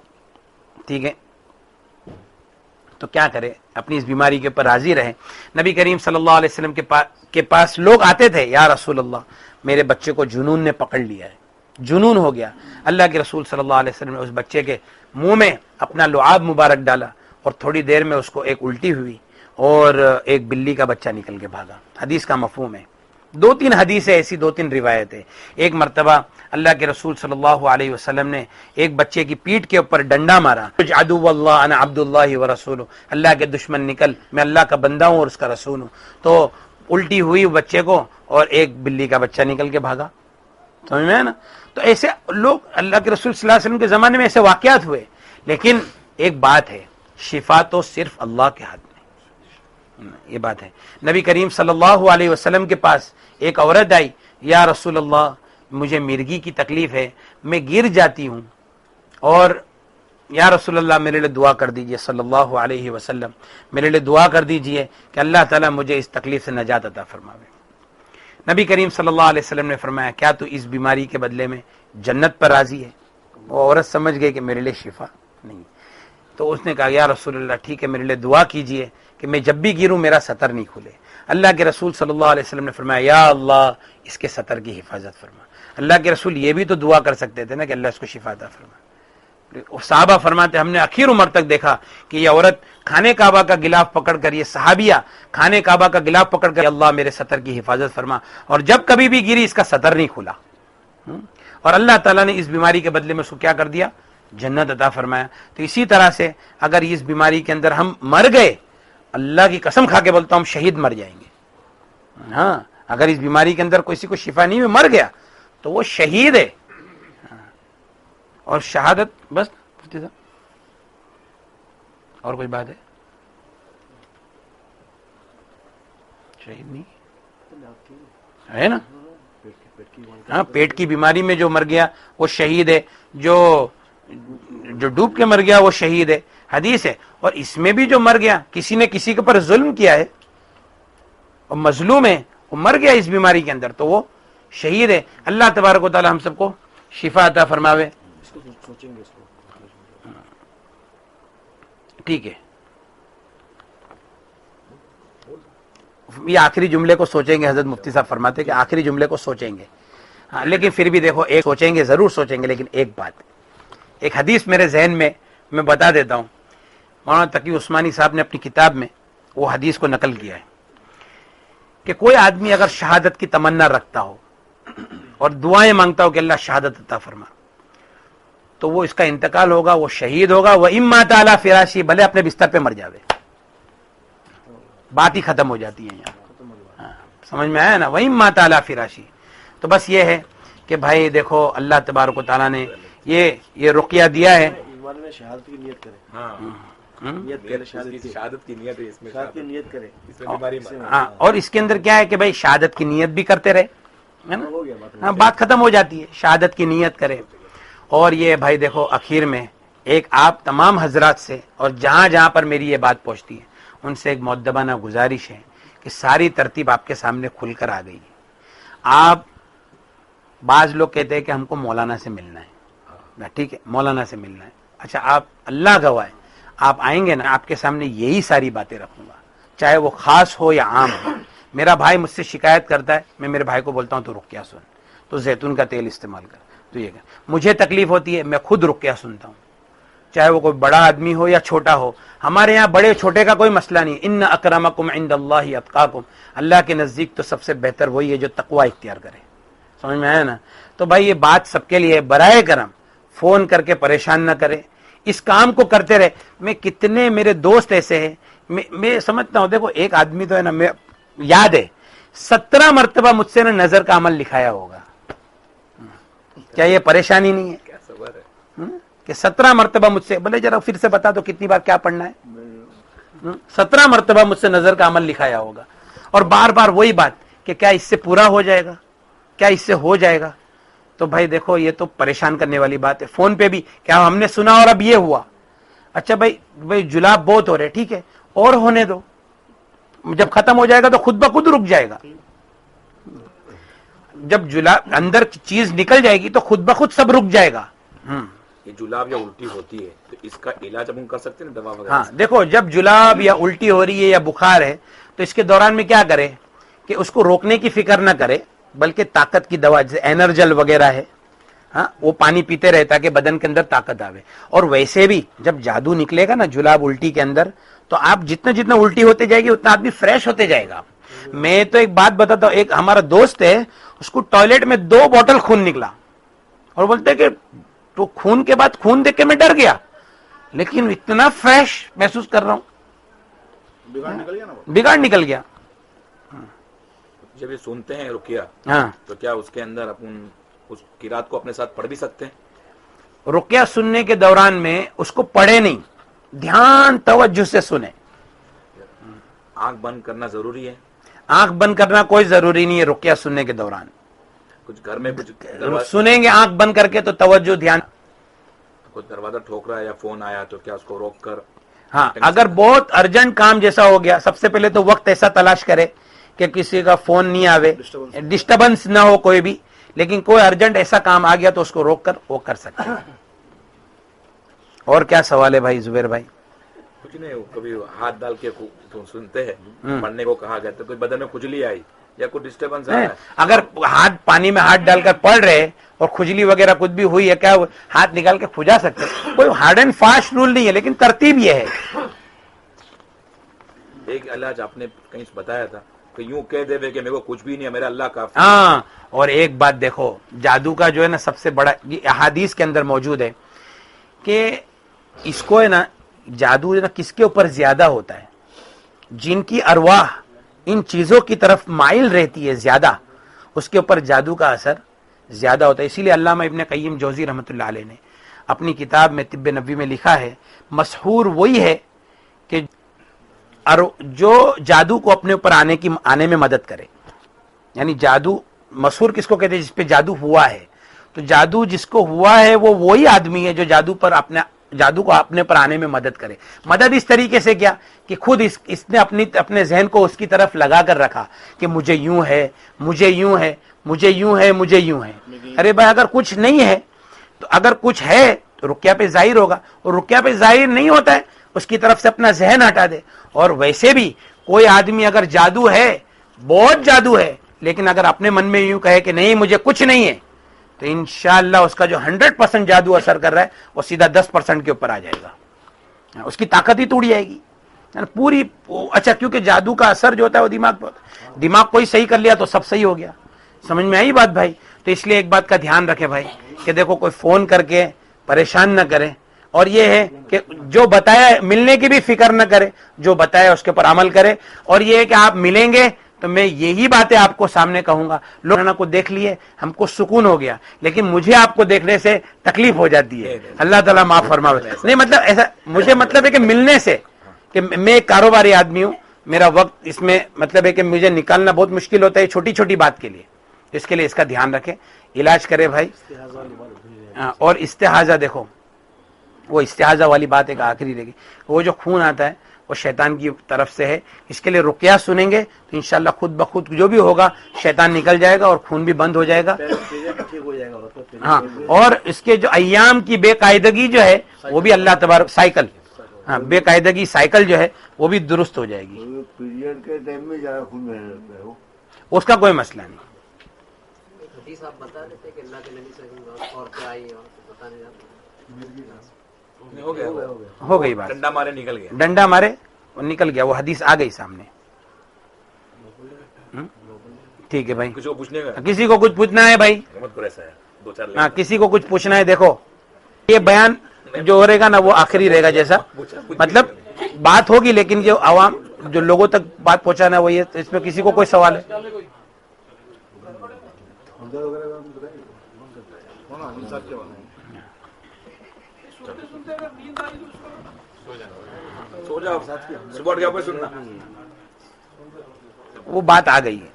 ٹھیک ہے, تو کیا کرے, اپنی اس بیماری کے اوپر راضی رہے. نبی کریم صلی اللہ علیہ وسلم کے پاس لوگ آتے تھے, یا رسول اللہ میرے بچے کو جنون نے پکڑ لیا ہے, جنون ہو گیا. اللہ کے رسول صلی اللہ علیہ وسلم نے اس بچے کے منہ میں اپنا لعاب مبارک ڈالا, اور تھوڑی دیر میں اس کو ایک الٹی ہوئی اور ایک بلی کا بچہ نکل کے بھاگا. حدیث کا مفہوم ہے, 2-3 حدیث ہے ایسی, 2-3 روایتیں. ایک مرتبہ اللہ کے رسول صلی اللہ علیہ وسلم نے ایک بچے کی پیٹھ کے اوپر ڈنڈا مارا, عدو اللہ انا عبد اللہ ورسولہ, اللہ کے دشمن نکل, میں اللہ کا بندہ ہوں اور اس کا رسول ہوں. تو الٹی ہوئی بچے کو اور ایک بلی کا بچہ نکل کے بھاگا. سمجھ میں ہے نا. تو ایسے لوگ, اللہ کے رسول صلی اللہ علیہ وسلم کے زمانے میں ایسے واقعات ہوئے. لیکن ایک بات ہے, شفا تو صرف اللہ کے ہاتھ میں, یہ بات ہے. نبی کریم صلی اللہ علیہ وسلم کے پاس ایک عورت آئی, یا رسول اللہ مجھے مرگی کی تکلیف ہے, میں گر جاتی ہوں, اور یا رسول اللہ میرے لیے دعا کر دیجئے, صلی اللہ علیہ وسلم میرے لیے دعا کر دیجئے کہ اللہ تعالیٰ مجھے اس تکلیف سے نجات عطا فرماوے. نبی کریم صلی اللہ علیہ وسلم نے فرمایا, کیا تو اس بیماری کے بدلے میں جنت پر راضی ہے؟ وہ عورت سمجھ گئی کہ میرے لیے شفا نہیں. تو اس نے کہا, یا رسول اللہ ٹھیک ہے, میرے لیے دعا کیجئے کہ میں جب بھی گروں میرا سطر نہیں کھلے. اللہ کے رسول صلی اللہ علیہ وسلم نے فرمایا, یا اللہ اس کے سطر کی حفاظت فرما. اللہ کے رسول یہ بھی تو دعا کر سکتے تھے نا کہ اللہ اس کو شفا عطا فرما. صحابہ فرماتے ہم نے آخر عمر تک دیکھا کہ یہ عورت کھانے کعبہ کا غلاف پکڑ کر, یہ صحابیہ کھانے کعبہ کا غلاف پکڑ کر, اللہ میرے سطر کی حفاظت فرما, اور جب کبھی بھی گری اس کا سطر نہیں کھلا. اور اللہ تعالیٰ نے اس بیماری کے بدلے میں اس کو کیا کر دیا, جنت عطا فرمایا. تو اسی طرح سے اگر اس بیماری کے اندر ہم مر گئے, اللہ کی قسم کھا کے بولتا ہوں ہم شہید مر جائیں گے. ہاں اگر اس بیماری کے اندر کسی کو شفا نہیں ہوئی, مر گیا, تو وہ شہید ہے. اور شہادت بس مفتی صاحب, اور کوئی بات ہے؟ شہید نہیں ہے نا. ہاں پیٹ کی بیماری میں جو مر گیا وہ شہید ہے, جو ڈوب کے مر گیا وہ شہید ہے, حدیث ہے. اور اس میں بھی جو مر گیا, کسی نے کسی کے اوپر ظلم کیا ہے اور مظلوم ہے, وہ مر گیا اس بیماری کے اندر, تو وہ شہید ہے. اللہ تبارک و تعالی ہم سب کو شفا عطا فرماوے. سوچیں گے اس کو. ٹھیک ہے. یہ آخری جملے کو سوچیں گے. حضرت مفتی صاحب فرماتے کہ آخری جملے کو سوچیں گے. ہاں لیکن پھر بھی دیکھو ایک سوچیں گے, ضرور سوچیں گے, لیکن ایک بات, ایک حدیث میرے ذہن میں بتا دیتا ہوں. مولانا تقی عثمانی صاحب نے اپنی کتاب میں وہ حدیث کو نقل کیا ہے کہ کوئی آدمی اگر شہادت کی تمنا رکھتا ہو اور دعائیں مانگتا ہو کہ اللہ شہادت عطا فرما, تو وہ اس کا انتقال ہوگا, وہ شہید ہوگا. وہ اما تعالی فراشی, بھلے اپنے بستر پہ مر جاوے, بات ہی ختم ہو جاتی ہے یہاں. ہاں, سمجھ میں آیا نا, وہ اما تعالی فراشی. تو بس یہ ہے کہ بھائی دیکھو اللہ تبارک و تعالیٰ نے یہ رقیہ دیا ہے. ایمان میں شہادت کی نیت کرے, ہاں نیت کرے شہادت کی نیت ہے اس میں, شہادت کی نیت کرے. اس میں بیماری ہاں, اور اس کے اندر کیا ہے کہ بھائی شہادت کی نیت بھی کرتے رہے, ہے نا, ہو گیا بات. ہاں بات ختم ہو جاتی ہے. شہادت کی نیت کرے. اور یہ بھائی دیکھو اخیر میں ایک آپ تمام حضرات سے, اور جہاں جہاں پر میری یہ بات پہنچتی ہے, ان سے ایک مؤدبانہ گزارش ہے کہ ساری ترتیب آپ کے سامنے کھل کر آ گئی ہے. آپ, بعض لوگ کہتے ہیں کہ ہم کو مولانا سے ملنا ہے, ٹھیک ہے مولانا سے ملنا ہے. اچھا, آپ اللہ گواہ ہے, آپ آئیں گے نا, آپ کے سامنے یہی ساری باتیں رکھوں گا, چاہے وہ خاص ہو یا عام ہو. میرا بھائی مجھ سے شکایت کرتا ہے, میں میرے بھائی کو بولتا ہوں تو رقیہ سن, تو زیتون کا تیل استعمال کر, تو یہ کر. مجھے تکلیف ہوتی ہے, میں خود رقیہ سنتا ہوں, چاہے وہ کوئی بڑا آدمی ہو یا چھوٹا ہو. ہمارے یہاں بڑے چھوٹے کا کوئی مسئلہ نہیں. ان اکرمکم عند اللہ اتقاکم, اللہ کے نزدیک تو سب سے بہتر وہی ہے جو تقوی اختیار کرے. سمجھ میں آیا نا. تو بھائی یہ بات سب کے لیے, برائے کرم فون کر کے پریشان نہ کرے, اس کام کو کرتے رہے. میں کتنے میرے دوست ایسے ہیں, میں سمجھتا ہوں, دیکھو ایک آدمی تو ہے نا, میں یاد ہے 17 مرتبہ مجھ سے نا نظر کا عمل لکھایا ہوگا. کیا یہ پریشانی نہیں ہے کیا صبر ہے کہ 17 مرتبہ مجھ سے, بھلے ذرا پھر سے بتا دو کتنی بار کیا پڑھنا ہے. 17 مرتبہ مجھ سے نظر کا عمل لکھایا ہوگا, اور بار بار وہی بات کہ کیا اس سے پورا ہو جائے گا, کیا اس سے ہو جائے گا. تو بھائی دیکھو یہ تو پریشان کرنے والی بات ہے. فون پہ بھی کیا ہم نے سنا اور اب یہ ہوا. اچھا بھائی جلاب بہت ہو رہے, ٹھیک ہے, اور ہونے دو, جب ختم ہو جائے گا تو خود بخود رک جائے گا. جب جلاب اندر کی چیز نکل جائے گی تو خود بخود سب رک جائے گا. یہ جلاب یا الٹی ہوتی ہے تو اس کا علاج ہم کر سکتے ہیں دوا وغیرہ ہاں دیکھو, جب جلاب یا الٹی ہو رہی ہے یا بخار ہے تو اس کے دوران میں کیا کرے کہ اس کو روکنے کی فکر نہ کرے, بلکہ طاقت کی دوا جیسے انرجل وغیرہ ہے, ہاں وہ پانی پیتے رہے تاکہ بدن کے اندر طاقت آوے. اور ویسے بھی جب جادو نکلے گا نا جلاب الٹی کے اندر, تو آپ جتنا الٹی ہوتے جائے گی اتنا آدمی فریش ہوتے جائے گا. میں تو ایک بات بتاتا ہوں, ایک ہمارا دوست ہے, اس کو ٹوائلٹ میں 2 بوتل خون نکلا, اور بولتے کہ تو خون کے بعد خون دیکھ کے میں ڈر گیا, لیکن اتنا فریش محسوس کر رہا ہوں. بگاڑ نکل گیا نا وہ. بگاڑ نکل گیا. جب یہ سنتے ہیں رقیہ ہاں, تو کیا اس کے اندر اپن اس قرات کو اپنے ساتھ پڑھ بھی سکتے ہیں؟ رقیہ سننے کے دوران میں اس کو پڑھے نہیں, دھیان توجہ سے سنے. آنکھ بند کرنا ضروری ہے؟ آنکھ بند کرنا کوئی ضروری نہیں ہے رقیہ سننے کے دوران. کچھ گھر میں کچھ سنیں گے آنکھ بند کر کے تو توجہ دھیان. کچھ دروازہ ٹھوک رہا ہے یا فون آیا تو کیا اس کو روک کر, ہاں اگر بہت ارجنٹ کام جیسا ہو گیا, سب سے پہلے تو وقت ایسا تلاش کرے کہ کسی کا فون نہیں آوے, ڈسٹربنس نہ ہو کوئی بھی, لیکن کوئی ارجنٹ ایسا کام آ گیا تو اس کو روک کر وہ کر سکتے ہیں. اور کیا سوال ہے بھائی زبیر بھائی؟ کچھ نہیں, کبھی ہاتھ ڈال کے سنتے ہیں پڑھنے کو کہا گیا تو کوئی بدن میں کھجلی آئی یا کوئی ڈسٹربنس آیا, اگر پانی میں ہاتھ ڈال کر پڑھ رہے اور کھجلی وغیرہ کچھ بھی ہوئی ہے, کیا ہاتھ نکال کے کھجا سکتے؟ کوئی ہارڈ اینڈ فاسٹ رول نہیں ہے, لیکن ترتیب یہ ہے. ایک علاج آپ نے کہیں بتایا تھا کہ یوں کہہ دے کہ میرے کو کچھ بھی نہیں ہے, میرا اللہ کافی. ہاں, اور ایک بات دیکھو, جادو کا جو ہے نا سب سے بڑا, یہ احادیث کے اندر موجود ہے کہ اس کو ہے نا جادو ہے نا کس کے اوپر زیادہ ہوتا ہے, جن کی ارواح ان چیزوں کی طرف مائل رہتی ہے زیادہ, اس کے اوپر جادو کا اثر زیادہ ہوتا ہے. اسی لیے علامہ ابن قیم جوزی رحمۃ اللہ علیہ نے اپنی کتاب میں طب نبوی میں لکھا ہے, مسحور وہی ہے کہ جو جادو کو اپنے اوپر آنے میں مدد کرے. یعنی جادو, مسحور کس کو کہتے ہیں؟ جس پہ جادو ہوا ہے. تو جادو جس کو ہوا ہے وہ وہی آدمی ہے جو جادو کو اپنے پر آنے میں مدد کرے. مدد اس طریقے سے کیا کہ خود اس نے اپنے ذہن کو اس کی طرف لگا کر رکھا کہ مجھے یوں ہے, مجھے یوں ہے, مجھے یوں ہے, مجھے یوں ہے. ارے بھائی اگر کچھ نہیں ہے تو, اگر کچھ ہے تو رقیہ پہ ظاہر ہوگا, اور رقیہ پہ ظاہر نہیں ہوتا ہے اس کی طرف سے اپنا ذہن ہٹا دے. اور ویسے بھی کوئی آدمی اگر جادو ہے، بہت جادو ہے، لیکن اگر اپنے من میں یوں کہے کہ نہیں مجھے کچھ نہیں ہے، تو انشاءاللہ اس کا جو 100% جادو اثر کر رہا ہے وہ سیدھا 10% کے اوپر آ جائے گا، اس کی طاقت ہی ٹوٹ جائے گی پوری۔ اچھا، کیونکہ جادو کا اثر جو ہوتا ہے وہ دماغ پر ہوتا ہے، دماغ کوئی صحیح کر لیا تو سب صحیح ہو گیا۔ سمجھ میں آئی بات بھائی؟ تو اس لیے ایک بات کا دھیان رکھے بھائی کہ دیکھو کوئی فون کر کے پریشان نہ کرے، اور یہ ہے کہ جو بتایا ملنے کی بھی فکر نہ کرے، جو بتایا اس کے اوپر عمل کرے، اور یہ ہے کہ آپ ملیں گے تو میں یہی باتیں آپ کو سامنے کہوں گا۔ لوگوں کو دیکھ لیے ہم کو سکون ہو گیا، لیکن مجھے آپ کو دیکھنے سے تکلیف ہو جاتی ہے، اللہ تعالیٰ معاف فرماوے۔ نہیں مطلب ایسا، مجھے مطلب ہے کہ ملنے سے، کہ میں ایک کاروباری آدمی ہوں، میرا وقت اس میں مطلب ہے کہ مجھے نکالنا بہت مشکل ہوتا ہے چھوٹی چھوٹی بات کے لیے، اس کے لیے اس کا دھیان رکھیں، علاج کرے بھائی۔ اور استحاضہ، دیکھو وہ استحاضہ والی بات ایک آخری رہے گی، وہ جو خون آتا ہے وہ شیطان کی طرف سے ہے، اس کے لیے رقیہ سنیں گے تو انشاءاللہ خود بخود جو بھی ہوگا شیطان نکل جائے گا اور خون بھی بند ہو جائے گا۔ ہاں، اور اس کے جو ایام کی بے قاعدگی جو ہے وہ بھی اللہ تبارک، سائیکل، ہاں بے قاعدگی سائیکل جو ہے وہ بھی درست ہو جائے گی، پیریڈ کے ٹائم میں زیادہ خون بہنے لگتا ہے وہ، اس کا کوئی مسئلہ نہیں۔ حدیث آپ بتا دیتے کہ اللہ کے نبی صلی اللہ علیہ وسلم اور کیا آئی اور بتانے جاتے ہو گیا ہو گئی بات، ڈنڈا مارے نکل گیا، ڈنڈا مارے اور نکل گیا، وہ حدیث آ گئی سامنے۔ ٹھیک ہے بھائی، کسی کو پوچھنے کا کسی کو کچھ پوچھنا ہے بھائی؟ مت کرو ایسا ہے، دو چار ہاں کسی کو کچھ پوچھنا ہے؟ دیکھو یہ بیان جو رہے گا نا وہ آخری رہے گا، جیسا مطلب بات ہوگی لیکن جو عوام جو لوگوں تک بات پہنچانا ہے وہ یہ، اس میں کسی کو کوئی سوال ہے؟ سو جاؤ، صبح اٹھ کے آپ سننا۔ وہ بات آ گئی ہے۔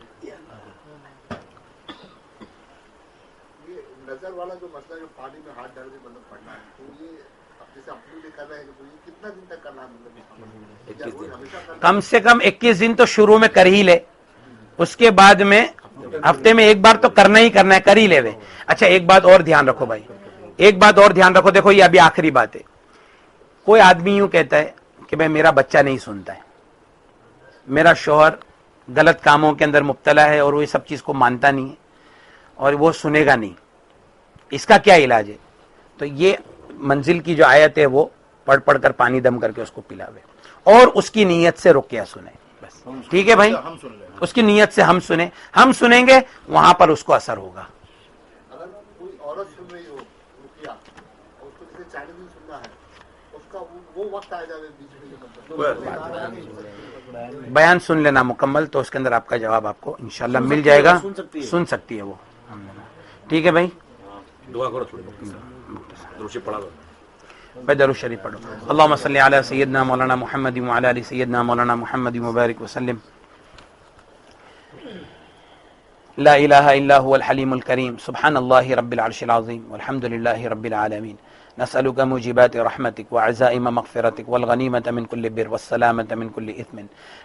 نظر والا جو مسئلہ جو پانی میں ہاتھ ڈال کے مطلب پڑنا ہے، تو یہ جیسے اپنے لیے کر رہے ہیں تو یہ کتنا دن تک کرنا ہے؟ مطلب کم سے کم 21 دن تو شروع میں کر ہی لے، اس کے بعد میں ہفتے میں ایک بار تو کرنا ہی کرنا ہے، کر ہی لے وے۔ اچھا ایک بات اور دھیان رکھو بھائی، ایک بات اور دھیان رکھو، دیکھو یہ ابھی آخری بات ہے۔ کوئی آدمی یوں کہتا ہے کہ بھائی میرا بچہ نہیں سنتا ہے، میرا شوہر غلط کاموں کے اندر مبتلا ہے اور وہ یہ سب چیز کو مانتا نہیں ہے اور وہ سنے گا نہیں، اس کا کیا علاج ہے؟ تو یہ منزل کی جو آیت ہے وہ پڑھ پڑھ کر پانی دم کر کے اس کو پلاوے اور اس کی نیت سے رقیہ سنیں بس، ٹھیک ہے بھائی؟ ہم سن لیں، اس کی نیت سے ہم سنیں گے، وہاں پر اس کو اثر ہوگا۔ اگر کوئی عورت سن رہی ہو رقیہ اور اس کو جیسے 40 دن سننا ہے، اس کا وہ وقت آ جائے بیچ میں، بیان سن لینا مکمل تو اس کے اندر آپ کا جواب آپ کو انشاءاللہ مل جائے گا، سن سکتی ہے وہ، ٹھیک ہے بھائی؟ دعا کرو تھوڑی دروشی پڑھا دو، بھائی درود شریف پڑھو۔ اللهم صل علی سیدنا مولانا محمد وعلی ال سیدنا مولانا محمد وبارک وسلم۔ لا الہ الا هو الحلیم الکریم، سبحان اللہ رب العرش العظیم، والحمد للہ رب العالمین، نسألك موجبات رحمتك وعزائم مغفرتك والغنيمة من كل بر والسلامة من كل إثم،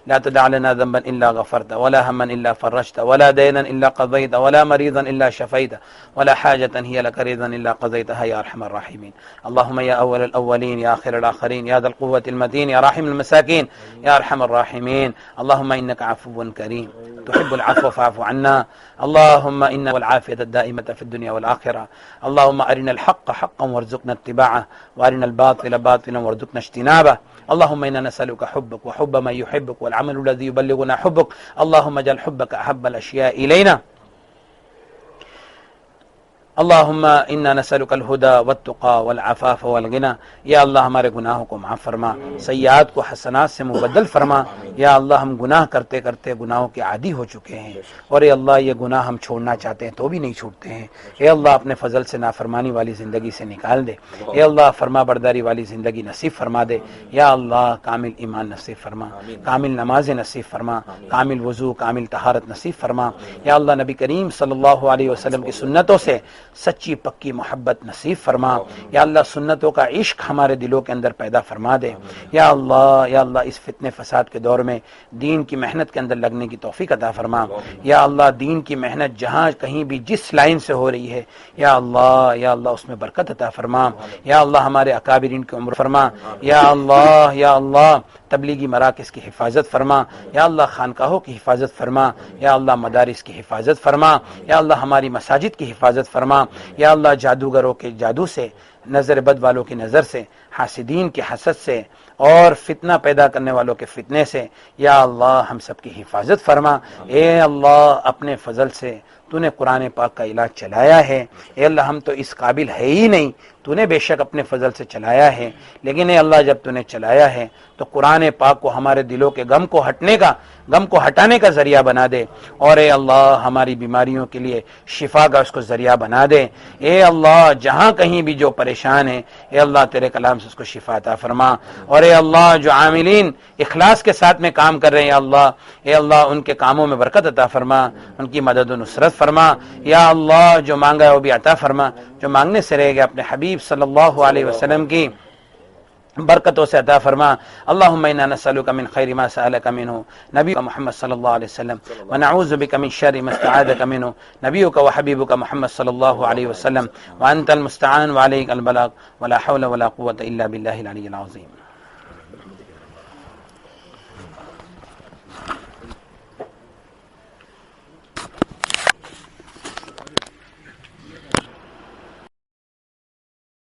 لا تدع لنا ذنبا إلا غفرت ولا هما إلا فرجت ولا دينا إلا قضيت ولا مريضا إلا شفيت ولا حاجة هي لك رضا إلا قضيتها يا أرحم الراحمين. اللهم يا أول الأولين يا آخر الآخرين يا ذا القوة المتين يا راحم المساكين يا أرحم الراحمين. اللهم إنك عفو كريم تحب العفو فاعف عنا. اللهم إنا والعافية الدائمة في الدنيا والآخرة. اللهم أرنا الحق حقا وارزقنا اتباعه وأرنا الباطل باطلا وارزقنا اجتنابه. اللهم إنا نسألك حبك وحب من يحبك والعمل الذي يبلغنا حبك. اللهم اجعل حبك أحب الأشياء إلينا. اللهم انا نسألك الهدى والتقى والعفاف والغنى. یا اللہ ہمارے گناہوں کو معاف فرما، سیئات کو حسنات سے مبدل فرما. یا اللہ ہم گناہ کرتے کرتے گناہوں کے عادی ہو چکے ہیں، اور اے اللہ یہ گناہ ہم چھوڑنا چاہتے ہیں تو بھی نہیں چھوڑتے ہیں. اے اللہ اپنے فضل سے نافرمانی والی زندگی سے نکال دے. اے اللہ فرما برداری والی زندگی نصیب فرما دے. یا اللہ کامل ایمان نصیب فرما، کامل نماز نصیب فرما، کامل وضو، کامل طہارت نصیب فرما. یا اللہ نبی کریم صلی اللہ علیہ وسلم کی سنتوں سے سچی پکی محبت نصیب فرما. یا اللہ سنتوں کا عشق ہمارے دلوں کے اندر پیدا فرما دے. یا اللہ اس فتنے فساد کے دور میں دین کی محنت کے اندر لگنے کی توفیق عطا فرما. یا اللہ دین کی محنت جہاں کہیں بھی جس لائن سے ہو رہی ہے یا اللہ اس میں برکت عطا فرما. یا اللہ ہمارے اکابرین کی عمر فرما. یا اللہ تبلیغی مراکز کی حفاظت فرما. یا اللہ خانقاہوں کی حفاظت فرما. یا اللہ مدارس کی حفاظت فرما. یا اللہ ہماری مساجد کی حفاظت فرما. یا اللہ جادوگروں کے جادو سے، نظر بد والوں کی نظر سے، حاسدین کے حسد سے اور فتنہ پیدا کرنے والوں کے فتنے سے یا اللہ ہم سب کی حفاظت فرما. اے اللہ اپنے فضل سے تو نے قرآن پاک کا علاج چلایا ہے. اے اللہ ہم تو اس قابل ہے ہی نہیں، تو نے بے شک اپنے فضل سے چلایا ہے، لیکن اے اللہ جب تو نے چلایا ہے تو قرآن پاک کو ہمارے دلوں کے غم کو ہٹانے کا ذریعہ بنا دے. اور اے اللہ ہماری بیماریوں کے لیے شفا کا اس کو ذریعہ بنا دے. اے اللہ جہاں کہیں بھی جو پریشان ہے اے اللہ تیرے کلام سے اس کو شفا عطا فرما. اور اے اللہ جو عاملین اخلاص کے ساتھ میں کام کر رہے ہیں اے اللہ ان کے کاموں میں برکت عطا فرما، ان کی مدد و نصرت فرما. یا اللہ جو مانگا ہے وہ بھی عطا فرما، جو مانگنے سے رہ گیا اپنے حبیب صلی اللہ علیہ وسلم کی برکتوں سے عطا فرما. اللہم انا نسألک من خیر ما سألک منہ نبیک محمد صلی اللہ علیہ وسلم ونعوذ بک من شر ما استعاذک منہ نبیک وحبیبک محمد صلی اللہ علیہ وسلم وانت المستعان وعلیک البلاغ ولا حول ولا قوة الا باللہ العلی العظیم.